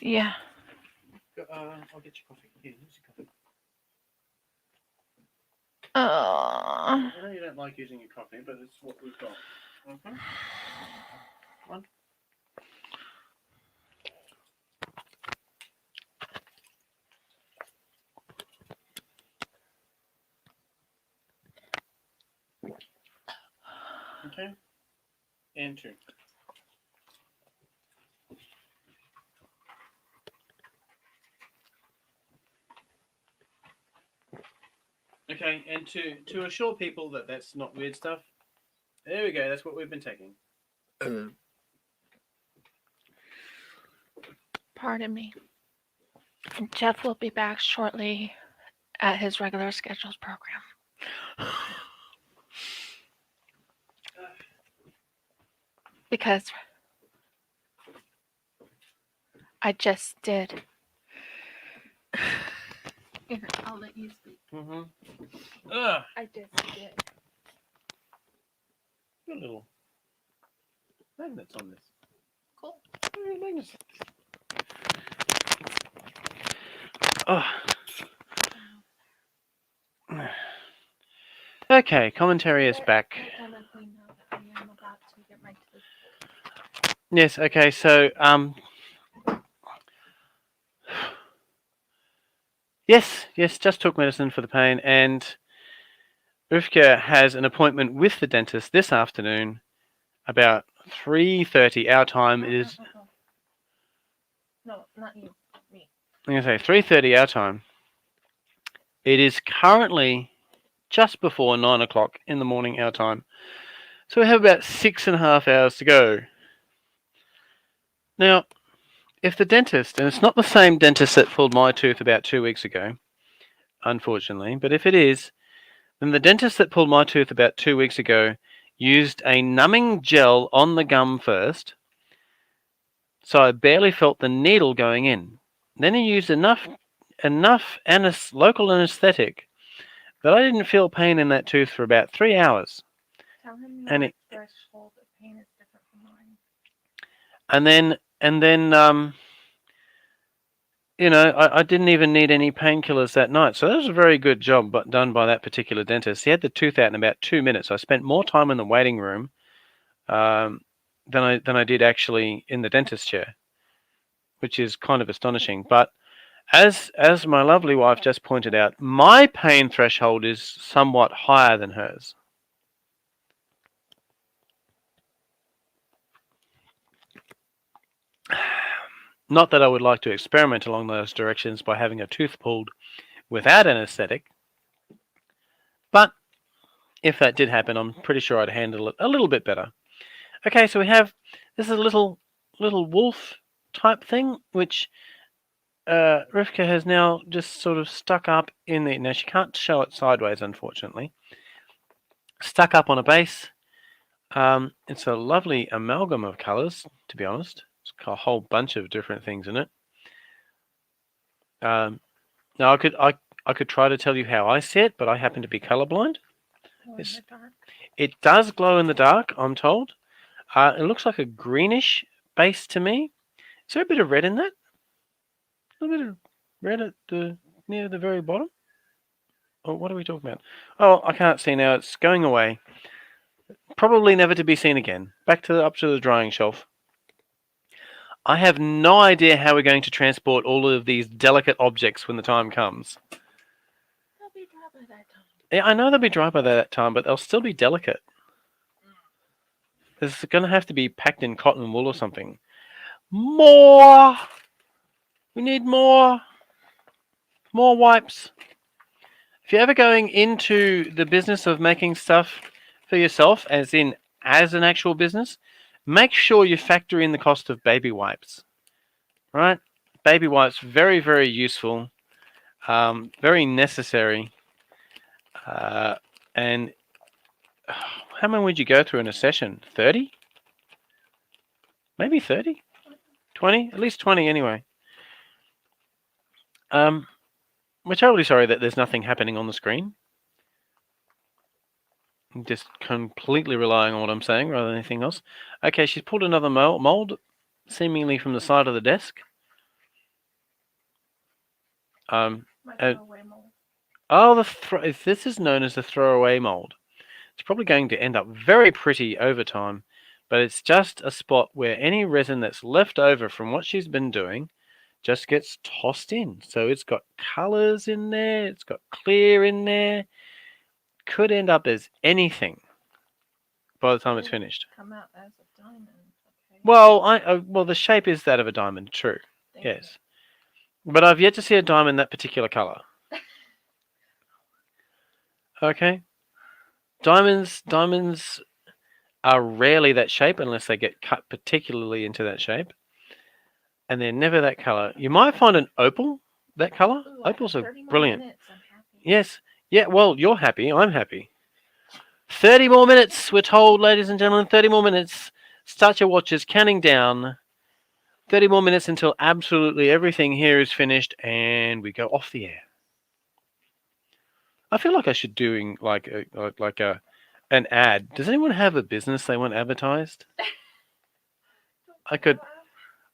Yeah. I'll get your coffee. Here, here's your coffee. Uh, I know you don't like using your coffee, but it's what we've got. Okay. One. Okay. And 2. Okay, and to assure people that that's not weird stuff, there we go, that's what we've been taking. Pardon me. Jeff will be back shortly at his regular scheduled program. Because I just did. Here, I'll let you speak. Mm-hmm. I just did. Got little magnets on this. Cool. Magnets. Oh. Okay, commentary is back. Yes, okay, so yes, just took medicine for the pain, and Rivka has an appointment with the dentist this afternoon about 3:30 our time. It is No, not you. Me. I'm going to say 3:30 our time. It is currently just before 9 o'clock in the morning our time. So we have about 6.5 hours to go. Now, if the dentist, and it's not the same dentist that pulled my tooth about 2 weeks ago, unfortunately, but if it is, then the dentist that pulled my tooth about 2 weeks ago used a numbing gel on the gum first, so I barely felt the needle going in. Then he used enough local anesthetic that I didn't feel pain in that tooth for about 3 hours. Tell him And your it, threshold of pain is different from mine. and then you know, I didn't even need any painkillers that night. So that was a very good job done by that particular dentist. He had the tooth out in about 2 minutes. I spent more time in the waiting room than I did actually in the dentist chair, which is kind of astonishing. But as my lovely wife just pointed out, my pain threshold is somewhat higher than hers. Not that I would like to experiment along those directions by having a tooth pulled without anesthetic, but if that did happen, I'm pretty sure I'd handle it a little bit better. Okay, so we have this is a little wolf type thing, which Rivka has now just sort of stuck up in the. Now she can't show it sideways, unfortunately. Stuck up on a base. It's a lovely amalgam of colours, to be honest. It's got a whole bunch of different things in it. Now I could try to tell you how I see it, but I happen to be colorblind. It does glow in the dark, I'm told. It looks like a greenish base to me. Is there a bit of red in that? A little bit of red at near the very bottom? Oh, what are we talking about? Oh, I can't see now. It's going away. Probably never to be seen again. Back to up to the drying shelf. I have no idea how we're going to transport all of these delicate objects when the time comes. They'll be dry by that time. Yeah, I know they'll be dry by that time, but they'll still be delicate. It's going to have to be packed in cotton wool or something. More! We need more! More wipes. If you're ever going into the business of making stuff for yourself, as an actual business, make sure you factor in the cost of baby wipes. Right? Baby wipes, very, very useful, very necessary. And how many would you go through in a session? 30? Maybe 30? 20? At least 20 anyway. We're totally sorry that there's nothing happening on the screen. I'm just completely relying on what I'm saying rather than anything else. Okay, she's pulled another mold, seemingly from the side of the desk. My and throwaway mold. oh, this is known as the throwaway mold. It's probably going to end up very pretty over time, but it's just a spot where any resin that's left over from what she's been doing just gets tossed in. So it's got colors in there, it's got clear in there. Could end up as anything by the time it's finished. Come out as a diamond. Okay. Well, the shape is that of a diamond, true. Thank Yes. But I've yet to see a diamond that particular color. Okay. Diamonds are rarely that shape unless they get cut particularly into that shape. And they're never that color. You might find an opal that color. Ooh, Opals are 30 more brilliant. minutes, I'm happy. Yes. Yeah, well, you're happy. I'm happy. 30 more minutes, we're told, ladies and gentlemen. 30 more minutes. Start your watches counting down. 30 more minutes until absolutely everything here is finished and we go off the air. I feel like I should doing like an ad. Does anyone have a business they want advertised?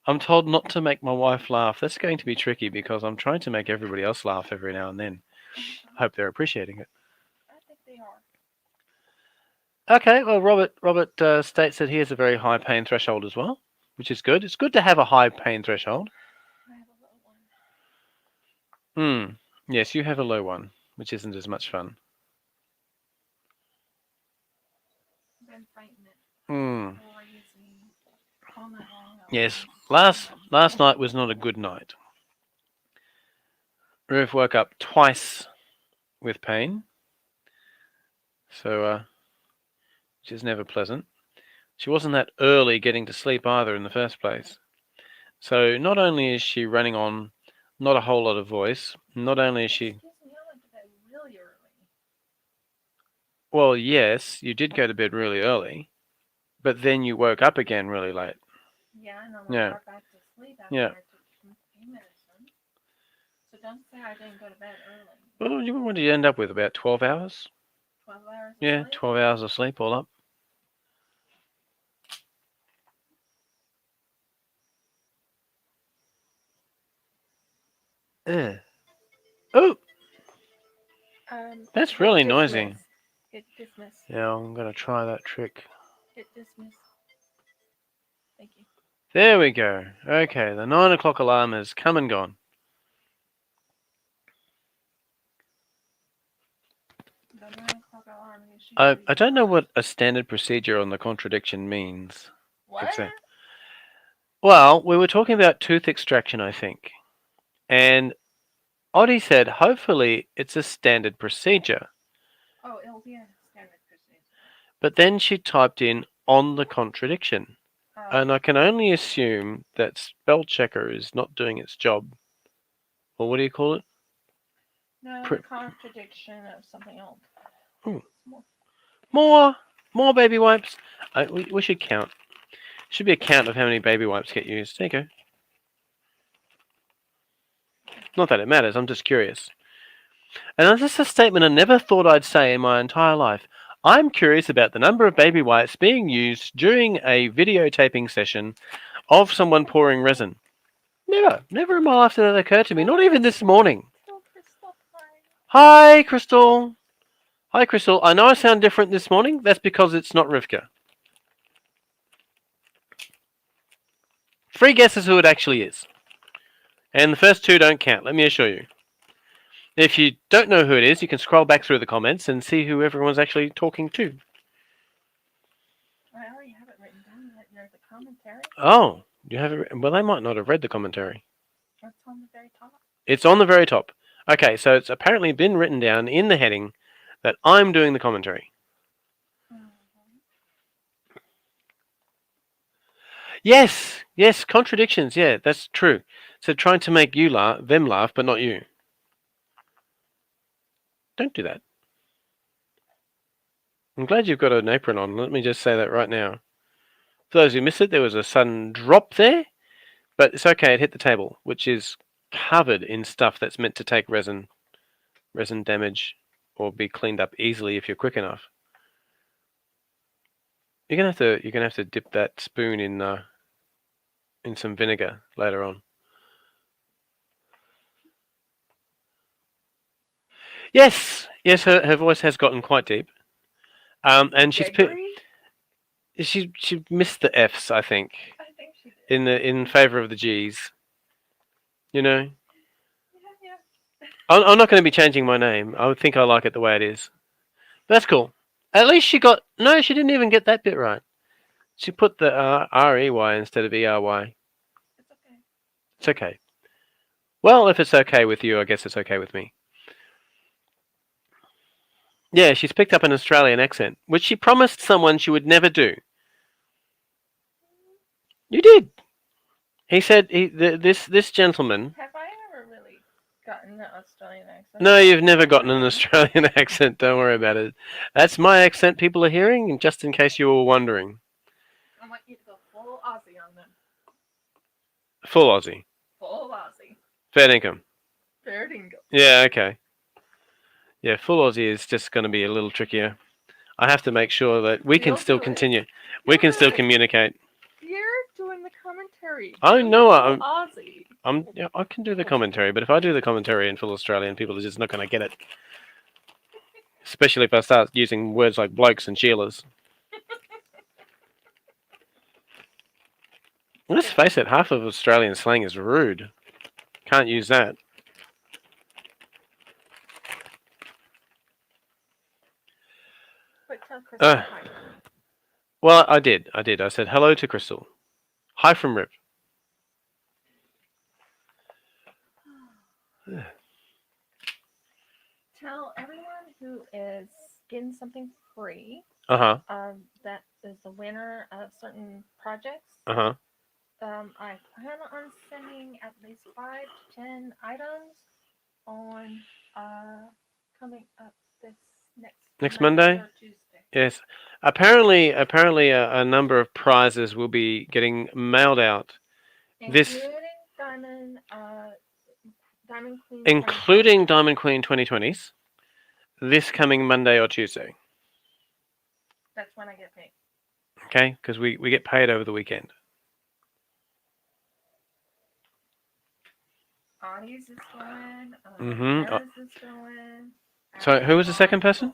I'm told not to make my wife laugh. That's going to be tricky because I'm trying to make everybody else laugh every now and then. I hope they're appreciating it. I think they are. Okay, well, Robert states that he has a very high pain threshold as well, which is good. It's good to have a high pain threshold. I have a low one. Yes, you have a low one, which isn't as much fun. I've been fighting it. Crazy. All night long. Yes, last night was not a good night. Ruth woke up twice with pain, so which is never pleasant. She wasn't that early getting to sleep either in the first place. So not only is she running on not a whole lot of voice, not only is she... Excuse me, I went to bed really early. Well, yes, you did go to bed really early, but then you woke up again really late. Yeah, and then I got back to sleep after I took pain medicine. So don't say I didn't go to bed early. Well, what did you end up with? About 12 hours? 12 hours of Yeah, sleep? 12 hours of sleep all up. Oh! That's really noisy. Hit dismiss. Yeah, I'm going to try that trick. Hit dismiss. Thank you. There we go. Okay, the 9 o'clock alarm has come and gone. The 9 o'clock alarm. I don't know what a standard procedure on the contradiction means. What? Well, we were talking about tooth extraction, I think. And Oddie said, hopefully it's a standard procedure. Oh, it'll be a standard procedure. But then she typed in on the contradiction. Oh. And I can only assume that spell checker is not doing its job. Or what do you call it? No, contradiction of something else. Ooh. More baby wipes. We should count. Should be a count of how many baby wipes get used. There you go. Not that it matters, I'm just curious. And this is a statement I never thought I'd say in my entire life. I'm curious about the number of baby wipes being used during a videotaping session of someone pouring resin. Never in my life did that occur to me, not even this morning. Hi, Crystal. Hi, Crystal. I know I sound different this morning. That's because it's not Rivka. 3 guesses who it actually is. And the first 2 don't count, let me assure you. If you don't know who it is, you can scroll back through the comments and see who everyone's actually talking to. I already have it written down. There's a commentary. Oh, you have it? Well, they might not have read the commentary. It's on the very top. It's on the very top. Okay, so it's apparently been written down in the heading that I'm doing the commentary. Yes, contradictions. Yeah, that's true. So trying to make them laugh, but not you. Don't do that. I'm glad you've got an apron on. Let me just say that right now. For those who missed it, there was a sudden drop there, but it's okay. It hit the table, which is covered in stuff that's meant to take resin damage, or be cleaned up easily if you're quick enough. You're gonna have to dip that spoon in some vinegar later on. Yes, yes, her voice has gotten quite deep. And she missed the Fs, I think, I think she did. in favour of the Gs. You know, Yeah. I'm not going to be changing my name. I would think I like it the way it is. That's cool. At least she got no. She didn't even get that bit right. She put the R-E-Y instead of E-R-Y. It's okay. It's okay. Well, if it's okay with you, I guess it's okay with me. Yeah, she's picked up an Australian accent, which she promised someone she would never do. You did. He said this gentleman. Have I ever really gotten an Australian accent? No, you've never gotten an Australian accent. Don't worry about it. That's my accent people are hearing, just in case you were wondering. I want you to go full Aussie on them. Full Aussie. Full Aussie. Fair income. Fair dingo. Yeah, okay. Yeah, full Aussie is just going to be a little trickier. I have to make sure that we can still continue. We can still communicate. You're doing the commentary. I know I'm Aussie. I can do the commentary, but if I do the commentary in full Australian, people are just not going to get it. Especially if I start using words like blokes and Sheilas. Let's face it, half of Australian slang is rude. Can't use that. But tell Crystal hi. Well, I did. I said hello to Crystal. Hi from Rip. Tell everyone who is getting something free. Uh-huh. That is the winner of certain projects. Uh-huh. I plan on sending at least 5 to 10 items on coming up this next Monday or Tuesday. Yes. Apparently, a number of prizes will be getting mailed out. Including Diamond Queen 2020s. This coming Monday or Tuesday. That's when I get paid. Okay, because we get paid over the weekend. Audie's is going. Mm-hmm. Is going. So who was the second person?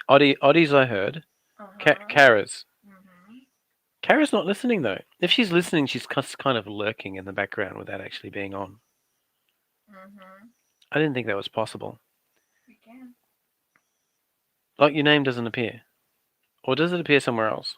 Audie's I heard. Kara's. Mm-hmm. Kara's not listening though. If she's listening, she's kind of lurking in the background without actually being on. Mm-hmm. I didn't think that was possible. You can. Like your name doesn't appear. Or does it appear somewhere else?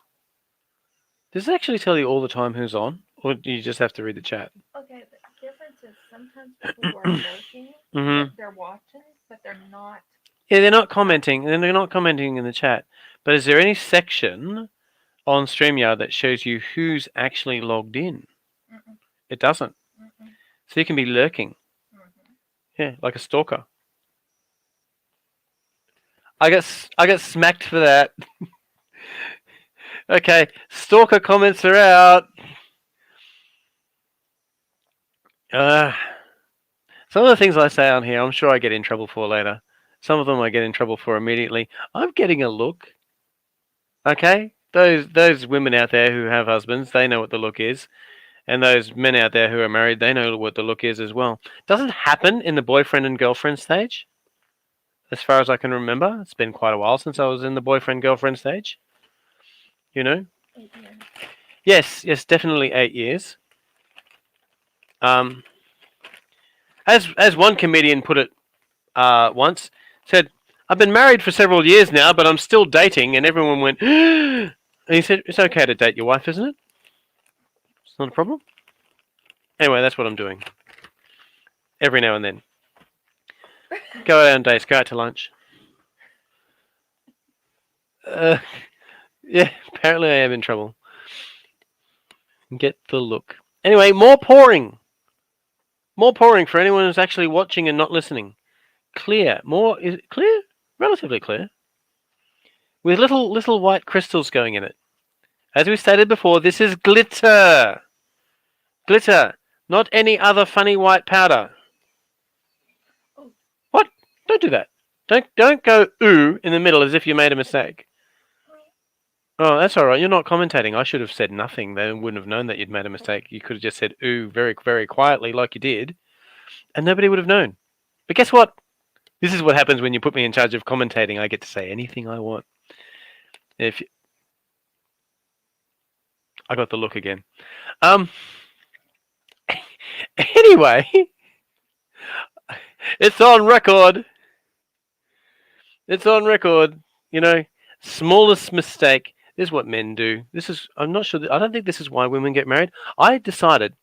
Does it actually tell you all the time who's on? Or do you just have to read the chat? Okay, the difference is sometimes people are lurking, Mm-hmm. they're watching, but they're not. Yeah, they're not commenting, and they're not commenting in the chat. But is there any section on StreamYard that shows you who's actually logged in? Mm-mm. It doesn't. Mm-mm. So you can be lurking. Mm-hmm. Yeah, like a stalker. I got smacked for that. Okay, stalker comments are out. Some of the things I say on here, I'm sure I get in trouble for later. Some of them I get in trouble for immediately. I'm getting a look. Okay? Those women out there who have husbands, they know what the look is. And those men out there who are married, they know what the look is as well. Doesn't happen in the boyfriend and girlfriend stage. As far as I can remember. It's been quite a while since I was in the boyfriend-girlfriend stage. You know? 8 years. Yes, definitely 8 years. As one comedian put it once, said, I've been married for several years now, but I'm still dating, and everyone went, and he said, it's okay to date your wife, isn't it? It's not a problem. Anyway, that's what I'm doing. Every now and then. Go out on dates, go out to lunch. Yeah, apparently I am in trouble. Get the look. Anyway, more pouring. More pouring for anyone who's actually watching and not listening. Clear. More, is it clear? Relatively clear. With little white crystals going in it. As we stated before, this is glitter. Glitter. Not any other funny white powder. Oh. What? Don't do that. Don't go ooh in the middle as if you made a mistake. Oh, that's all right. You're not commentating. I should have said nothing. They wouldn't have known that you'd made a mistake. You could have just said ooh very, very quietly like you did, and nobody would have known. But guess what? This is what happens when you put me in charge of commentating. I get to say anything I want. If I got the look again. Anyway, it's on record. It's on record. You know, smallest mistake. This is what men do. I'm not sure. I don't think this is why women get married. I decided.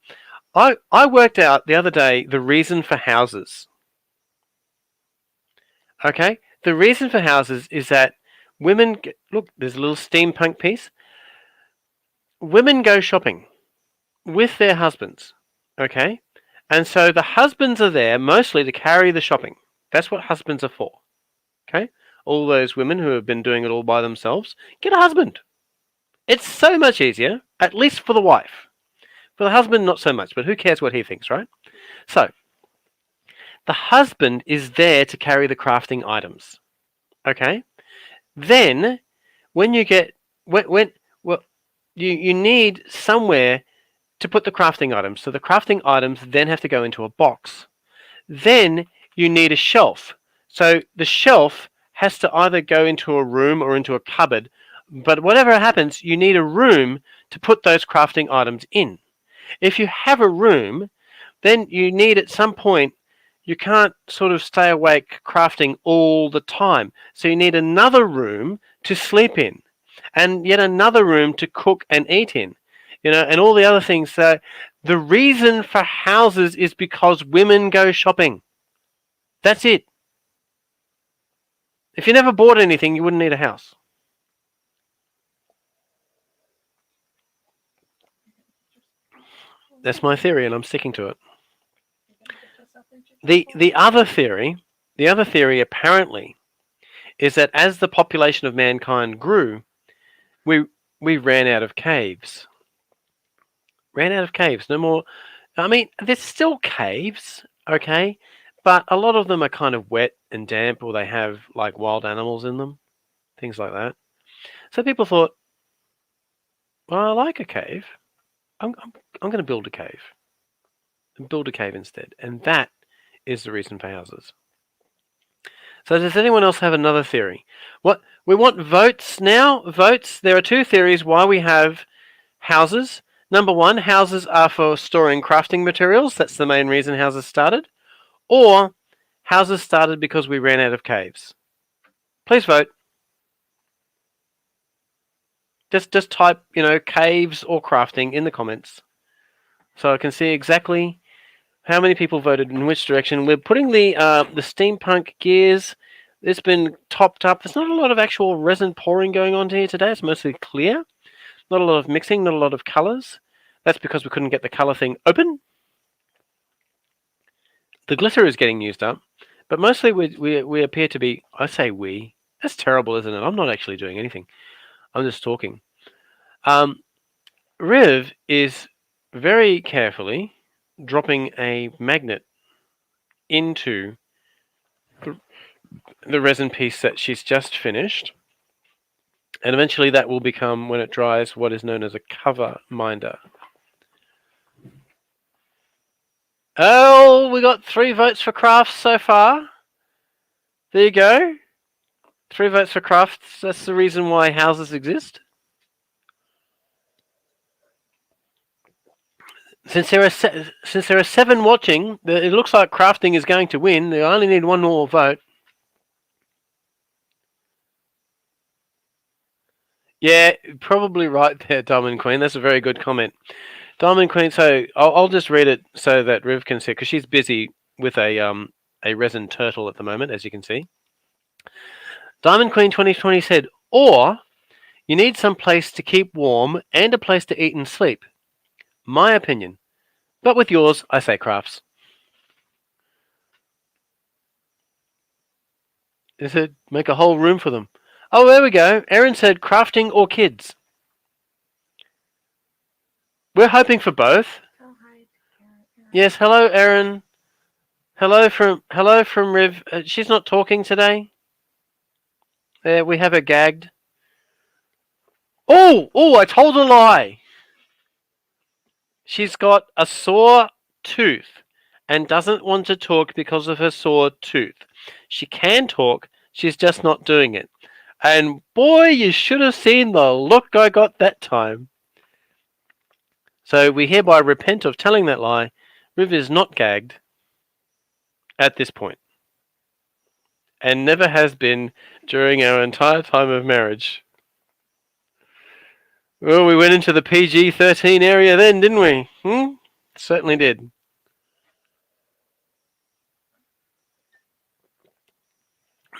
I worked out the other day the reason for houses. Okay? The reason for houses is that women... Look, there's a little steampunk piece. Women go shopping with their husbands. Okay? And so the husbands are there mostly to carry the shopping. That's what husbands are for. Okay? All those women who have been doing it all by themselves, get a husband. It's so much easier, at least for the wife. For the husband, not so much, but who cares what he thinks, right? So, the husband is there to carry the crafting items. Okay? Then, when you get... you need somewhere to put the crafting items. So the crafting items then have to go into a box. Then you need a shelf. So the shelf has to either go into a room or into a cupboard. But whatever happens, you need a room to put those crafting items in. If you have a room, then you need at some point, you can't sort of stay awake crafting all the time. So you need another room to sleep in and yet another room to cook and eat in. You know, and all the other things. So the reason for houses is because women go shopping. That's it. If you never bought anything, you wouldn't need a house. That's my theory, and I'm sticking to it. The other theory apparently is that as the population of mankind grew, we ran out of caves. Ran out of caves. No more. I mean, there's still caves, okay, but a lot of them are kind of wet and damp, or they have like wild animals in them, things like that. So people thought, well, I like a cave. I'm going to build a cave. Build a cave instead, and that is the reason for houses. So does anyone else have another theory? What we want votes now? Votes. There are two theories why we have houses. Number one, houses are for storing crafting materials. That's the main reason houses started. Or houses started because we ran out of caves. Please vote. Just type, caves or crafting in the comments, so I can see exactly how many people voted in which direction. We're putting the steampunk gears. It's been topped up. There's not a lot of actual resin pouring going on here today. It's mostly clear. Not a lot of mixing, not a lot of colours. That's because we couldn't get the colour thing open. The glitter is getting used up, but mostly we appear to be... I say we. That's terrible, isn't it? I'm not actually doing anything. I'm just talking. Riv is very carefully dropping a magnet into the resin piece that she's just finished. And eventually that will become, when it dries, what is known as a cover minder. Oh, we got 3 votes for crafts so far. There you go. 3 votes for crafts. That's the reason why houses exist. Since there are 7 watching, it looks like crafting is going to win. They only need 1 more vote. Yeah, probably right there, Diamond Queen. That's a very good comment. Diamond Queen, so I'll just read it so that Riv can see, because she's busy with a resin turtle at the moment, as you can see. Diamond Queen 2020 said, or you need some place to keep warm and a place to eat and sleep. My opinion. But with yours, I say crafts. Is it make a whole room for them? Oh, there we go. Erin said crafting or kids. We're hoping for both. Oh, hi. Yes, hello, Erin. Hello from Riv. She's not talking today. We have her gagged. Oh! I told a lie. She's got a sore tooth, and doesn't want to talk because of her sore tooth. She can talk, she's just not doing it. And boy, you should have seen the look I got that time. So we hereby repent of telling that lie. Riv is not gagged at this point, and never has been during our entire time of marriage. Well, we went into the PG-13 area then, didn't we? Certainly did.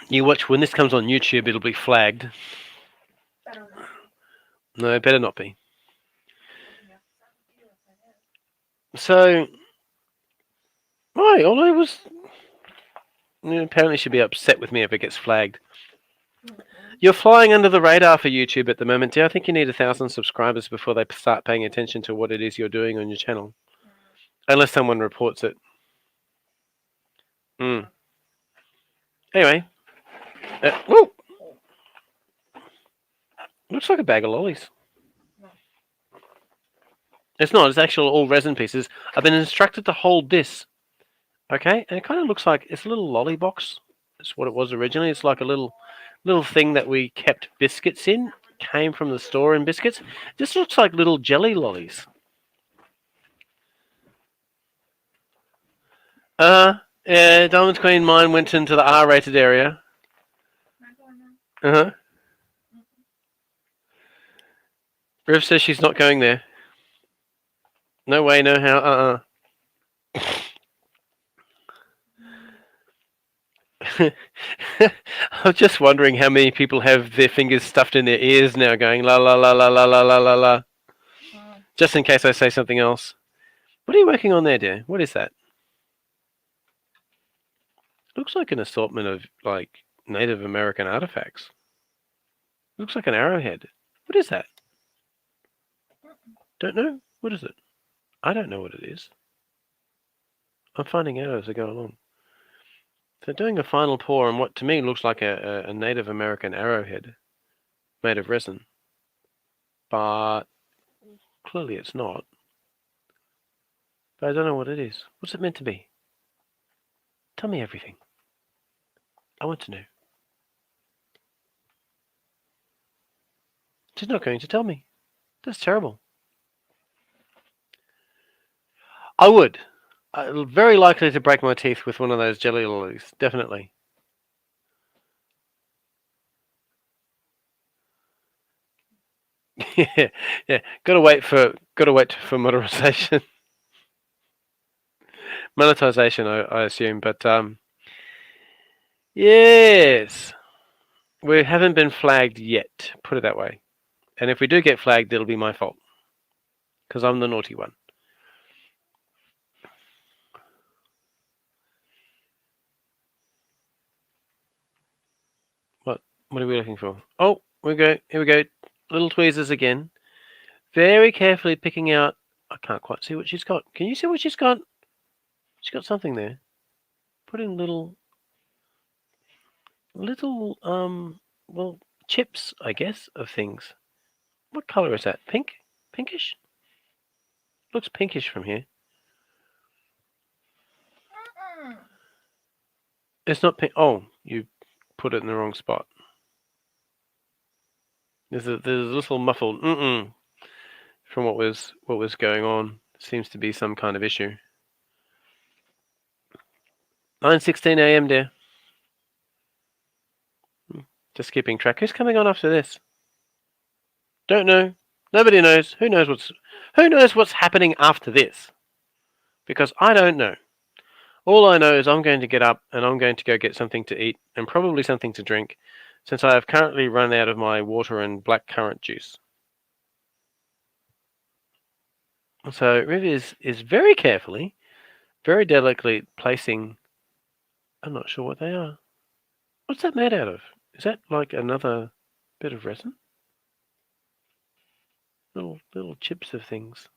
You watch, when this comes on YouTube, it'll be flagged. No, it better not be. So, right, although it was... apparently she'll be upset with me if it gets flagged. You're flying under the radar for YouTube at the moment, dear. I think you need 1,000 subscribers before they start paying attention to what it is you're doing on your channel. Unless someone reports it. Anyway. Whoa! Looks like a bag of lollies. It's not. It's actually all resin pieces. I've been instructed to hold this. Okay? And it kind of looks like... it's a little lolly box. That's what it was originally. It's like a little thing that we kept biscuits in. Came from the store in biscuits. This looks like little jelly lollies. Yeah, Diamond's Queen, mine went into the R-rated area. Riv says she's not going there. No way, no how, I'm just wondering how many people have their fingers stuffed in their ears now going la la la la la la la la la. Just in case I say something else. What are you working on there, dear? What is that? Looks like an assortment of, like, Native American artifacts. Looks like an arrowhead. What is that? Don't know? What is it? I don't know what it is. I'm finding out as I go along. So doing a final pour on what to me looks like a Native American arrowhead made of resin. But clearly it's not. But I don't know what it is. What's it meant to be? Tell me everything. I want to know. She's not going to tell me. That's terrible. I would. Very likely to break my teeth with one of those jelly lollies. Definitely. yeah. Gotta wait for monetization. Monetization, I assume, but yes. We haven't been flagged yet, put it that way. And if we do get flagged, it'll be my fault. Because I'm the naughty one. What are we looking for? Oh, here we go. Little tweezers again. Very carefully picking out... I can't quite see what she's got. Can you see what she's got? She's got something there. Put in little, well, chips, I guess, of things. What color is that? Pink? Pinkish? Looks pinkish from here. It's not pink. Oh, you put it in the wrong spot. There's a little muffled from what was going on. Seems to be some kind of issue. 9:16 a.m. dear. Just keeping track. Who's coming on after this? Don't know. Nobody knows. Who knows what's happening after this? Because I don't know. All I know is I'm going to get up and I'm going to go get something to eat and probably something to drink, since I have currently run out of my water and blackcurrant juice. So Riv is very carefully, very delicately placing... I'm not sure what they are. What's that made out of? Is that like another bit of resin? Little chips of things.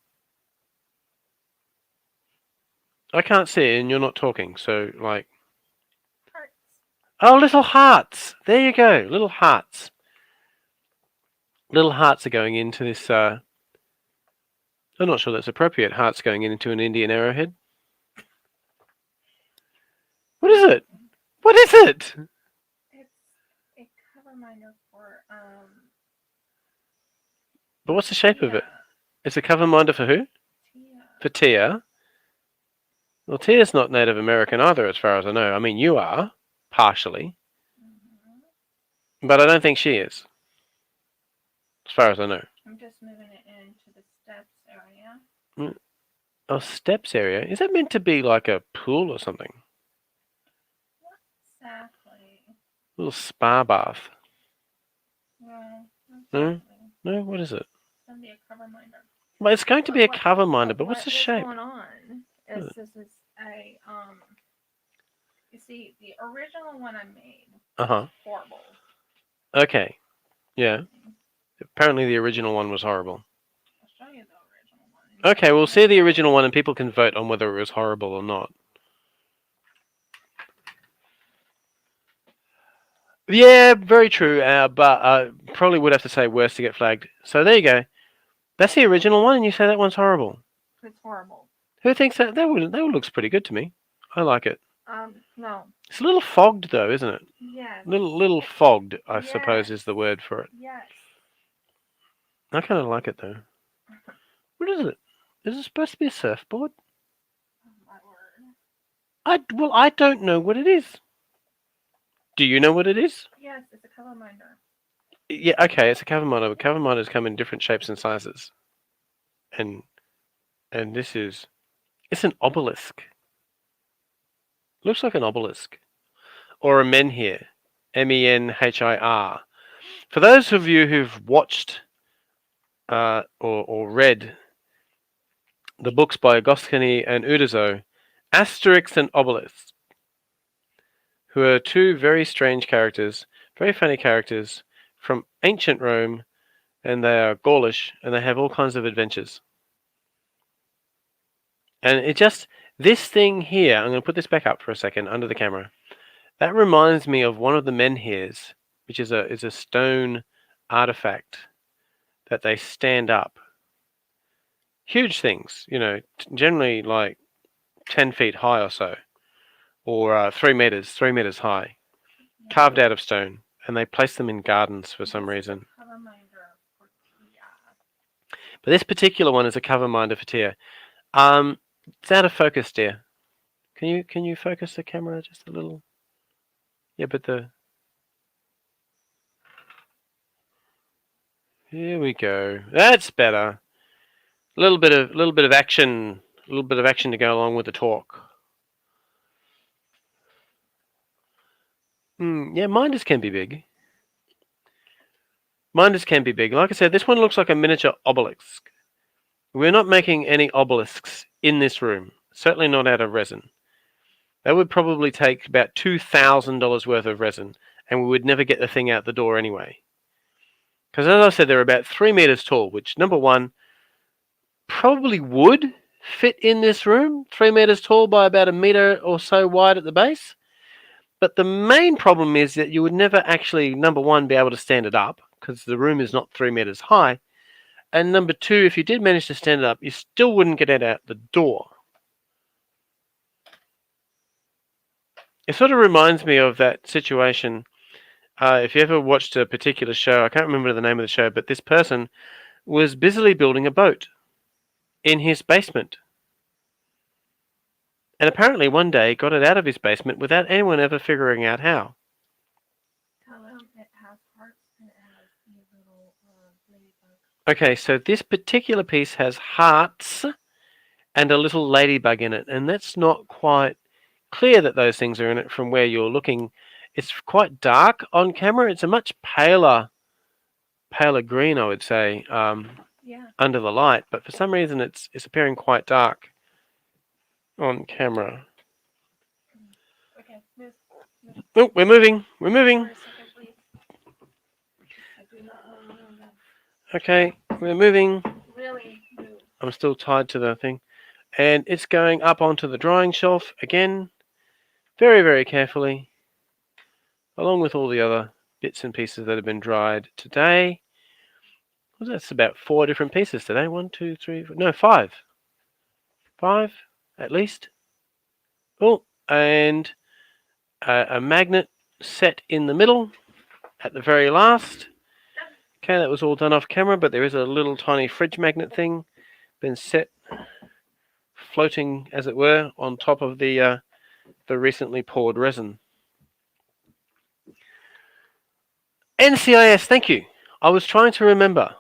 I can't see and you're not talking, so like... Hearts. Oh, little hearts! There you go, little hearts. Little hearts are going into this... I'm not sure that's appropriate. Hearts going into an Indian arrowhead. What is it? What is it? It's a cover minder for But what's the shape of it? It's a cover minder for who? Tia. For Tia. Well, Tia's not Native American either, as far as I know. I mean, you are, partially. But I don't think she is, as far as I know. I'm just moving it into the steps area. Oh, steps area? Is that meant to be like a pool or something? Not exactly. A little spa bath. No, No? exactly. No? What is it? It's going to be a cover minder. Well, it's going to be a cover minder, but what's the shape? What's going on is this is a, you see, the original one I made was horrible. Okay. Yeah. Apparently the original one was horrible. I'll show you the original one. Okay, we'll see the original one and people can vote on whether it was horrible or not. Yeah, very true, but I probably would have to say worse to get flagged. So there you go. That's the original one and you say that one's horrible. It's horrible. Who thinks that? That one looks pretty good to me. I like it. No. It's a little fogged though, isn't it? Yes. Little fogged, I suppose is the word for it. Yes. I kind of like it though. What is it? Is it supposed to be a surfboard? Oh, my word. Well, I don't know what it is. Do you know what it is? Yes, it's a cover minder. Yeah, okay, it's a cover minder. But cover minders come in different shapes and sizes. And it's an obelisk. Looks like an obelisk. Or a menhir. menhir. For those of you who've watched or read the books by Goscinny and Uderzo, Asterix and Obelix, who are two very strange characters, very funny characters from ancient Rome, and they are Gaulish, and they have all kinds of adventures. And this thing here, I'm going to put this back up for a second under the camera. That reminds me of one of the menhirs, which is a stone artifact that they stand up. Huge things, generally like 10 feet high or so, or 3 meters high, carved out of stone, and they place them in gardens for some reason. But this particular one is a cover minder for Tia. It's out of focus, dear. Can you focus the camera just a little? Yeah, but here we go. That's better. A little bit of action. A little bit of action to go along with the talk. Yeah, minders can be big. Minders can be big. Like I said, this one looks like a miniature obelisk. We're not making any obelisks in this room. Certainly not out of resin. That would probably take about $2,000 worth of resin, and we would never get the thing out the door anyway. Because as I said, they're about 3 meters tall, which, number one, probably would fit in this room, 3 meters tall by about a meter or so wide at the base. But the main problem is that you would never actually, number one, be able to stand it up, because the room is not 3 meters high. And number two, if you did manage to stand it up, you still wouldn't get it out the door. It sort of reminds me of that situation. If you ever watched a particular show, I can't remember the name of the show, but this person was busily building a boat in his basement. And apparently one day got it out of his basement without anyone ever figuring out how. It has hearts and it has a little ladybug. Okay, so this particular piece has hearts and a little ladybug in it, and that's not quite clear that those things are in it from where you're looking. It's quite dark on camera. It's a much paler green, I would say, under the light, but for some reason it's appearing quite dark on camera. Okay, move. Oh, we're moving. We're moving. Okay, we're moving. Really move. I'm still tied to the thing. And it's going up onto the drying shelf again, very, very carefully, along with all the other bits and pieces that have been dried today. Well, that's about 4 different pieces today. 1, 2, 3, 4, no, 5. 5 at least. Oh, and a magnet set in the middle at the very last. Okay, that was all done off camera, but there is a little tiny fridge magnet thing been set, floating as it were, on top of the recently poured resin. NCIS, thank you. I was trying to remember.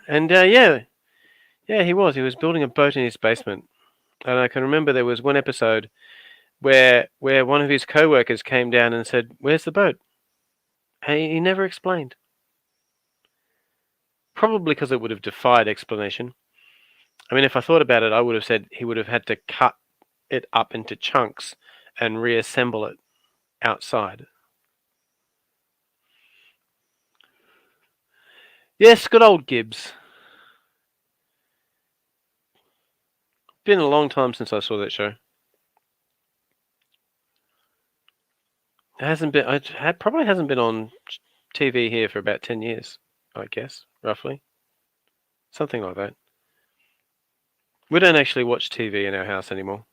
And yeah, he was. He was building a boat in his basement, and I can remember there was one episode where one of his co-workers came down and said, "Where's the boat?" And he never explained. Probably because it would have defied explanation. I mean, if I thought about it, I would have said he would have had to cut it up into chunks and reassemble it outside. Yes, good old Gibbs. Been a long time since I saw that show. It hasn't been. It probably hasn't been on TV here for about 10 years, I guess, roughly. Something like that. We don't actually watch TV in our house anymore.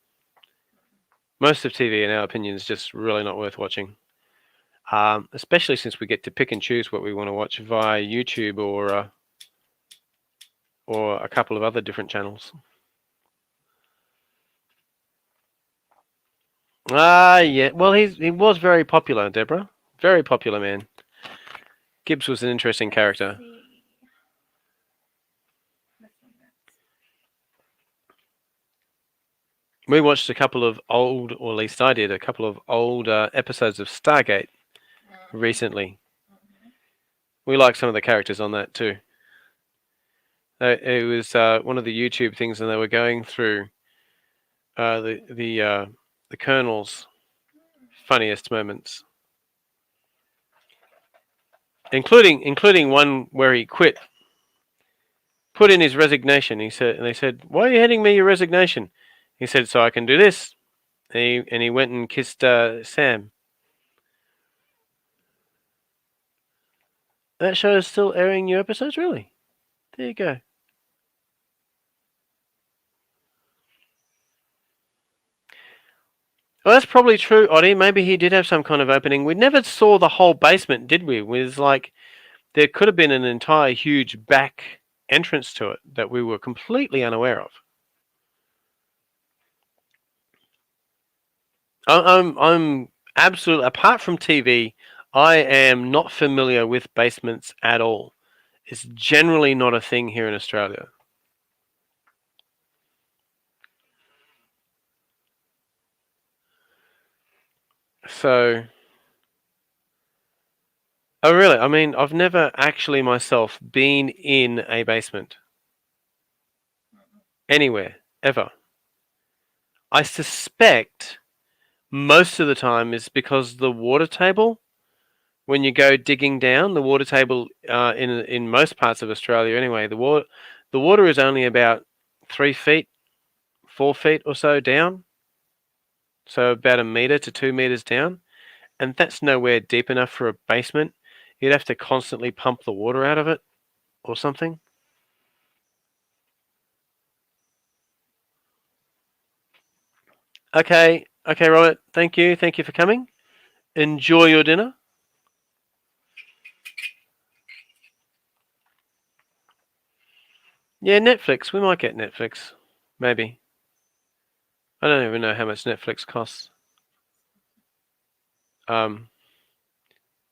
Most of TV, in our opinion, is just really not worth watching. Especially since we get to pick and choose what we want to watch via YouTube or a couple of other different channels. Yeah. Well, he was very popular, Deborah. Very popular man. Gibbs was an interesting character. We watched a couple of old, or at least I did, a couple of old episodes of Stargate recently. We like some of the characters on that too. It was one of the YouTube things, and they were going through the Colonel's funniest moments, including one where he quit, put in his resignation. He said, and they said, "Why are you handing me your resignation?" He said, "So I can do this." And he went and kissed Sam. That show is still airing new episodes, really? There you go. Well, that's probably true, Oddie. Maybe he did have some kind of opening. We never saw the whole basement, did we? It was like there could have been an entire huge back entrance to it that we were completely unaware of. I'm absolutely, apart from TV, I am not familiar with basements at all. It's generally not a thing here in Australia. So, oh really? I mean, I've never actually myself been in a basement. Anywhere, ever. I suspect most of the time is because the water table, when you go digging down, the water table in most parts of Australia anyway, the water is only about 3 feet, 4 feet or so down. So about 1 meter to 2 meters down. And that's nowhere deep enough for a basement. You'd have to constantly pump the water out of it or something. Okay, Robert. Thank you for coming. Enjoy your dinner. Yeah, Netflix. We might get Netflix. Maybe. I don't even know how much Netflix costs. But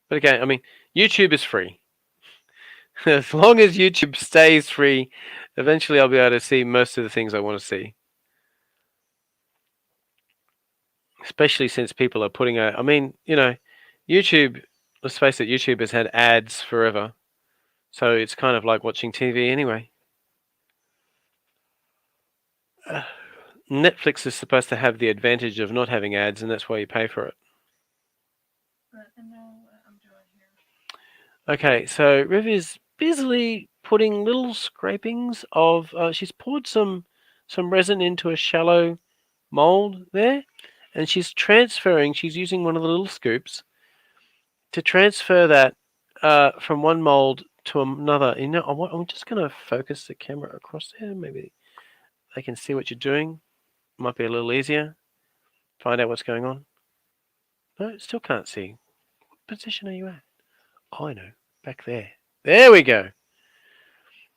again, I mean, YouTube is free. As long as YouTube stays free, eventually I'll be able to see most of the things I want to see. Especially since people are putting out, I mean, YouTube, let's face it, YouTube has had ads forever. So it's kind of like watching TV anyway. Netflix is supposed to have the advantage of not having ads, and that's why you pay for it. Okay, so Riv is busily putting little scrapings of. She's poured some resin into a shallow mold there, and she's transferring. She's using one of the little scoops to transfer that from one mold to another. I'm just going to focus the camera across there. Maybe they can see what you're doing. Might be a little easier. find out what's going on. No, still can't see. What position are you at? Oh, I know. Back there. There we go.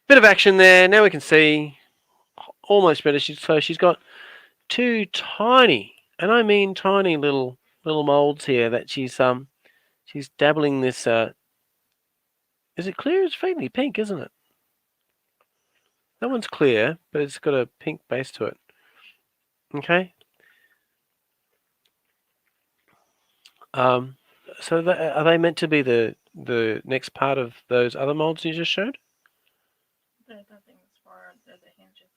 Bit of action there. Now we can see almost better. So she's got two tiny, and I mean tiny little molds here that she's dabbling this. Is it clear? It's faintly pink, isn't it? That one's clear, but it's got a pink base to it. Okay. So are they meant to be the next part of those other molds you just showed? They're the hinges.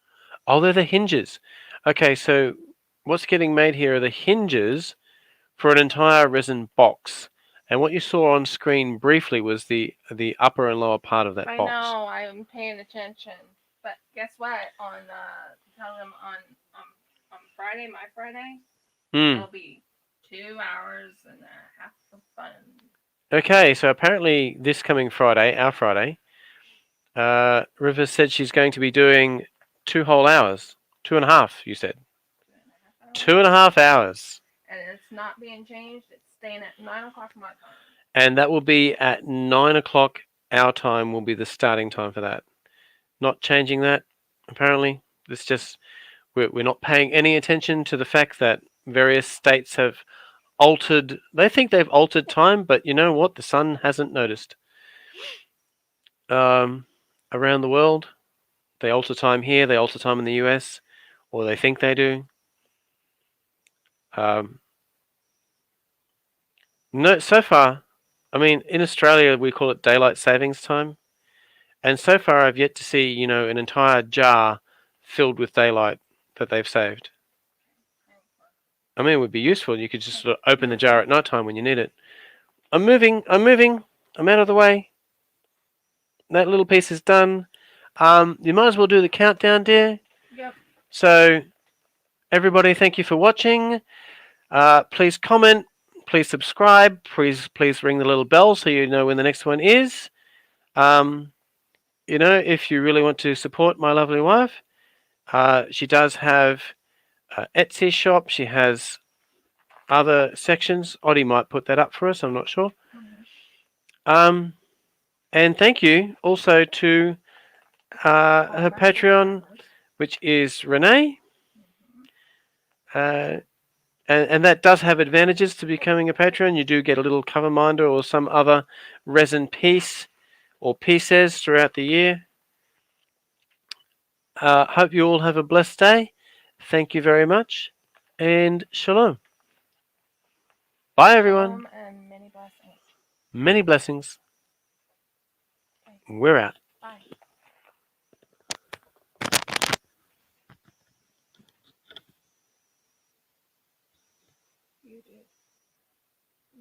Oh, they're the hinges. Okay, so what's getting made here are the hinges for an entire resin box. And what you saw on screen briefly was the upper and lower part of that box. I know, I'm paying attention. But guess what? Tell them on Friday, my Friday, it'll be 2 hours and a half of fun. Okay, so apparently this coming Friday, our Friday, River said she's going to be doing 2 whole hours. 2.5, you said. 2.5 hours. And it's not being changed. It's staying at 9 o'clock my time. And that will be at 9 o'clock our time will be the starting time for that. Not changing that, apparently. It's just, we're not paying any attention to the fact that various states have altered. They think they've altered time, but you know what? The sun hasn't noticed. Around the world, they alter time here, they alter time in the US, or they think they do. No, so far, I mean, in Australia we call it daylight savings time, and so far I've yet to see, an entire jar filled with daylight that they've saved. I mean, it would be useful. You could just sort of open the jar at night time when you need it. I'm moving. I'm out of the way. That little piece is done. You might as well do the countdown, dear. Yep. So, everybody, thank you for watching. Please comment. Please subscribe. Please ring the little bell so you know when the next one is. If you really want to support my lovely wife, she does have an Etsy shop. She has other sections. Oddie might put that up for us. I'm not sure. And thank you also to her Patreon, which is Renee. And that does have advantages to becoming a patron. You do get a little cover minder or some other resin piece or pieces throughout the year. Hope you all have a blessed day. Thank you very much. And shalom. Bye, everyone. Shalom and many blessings. Many blessings. We're out. Bye. You did.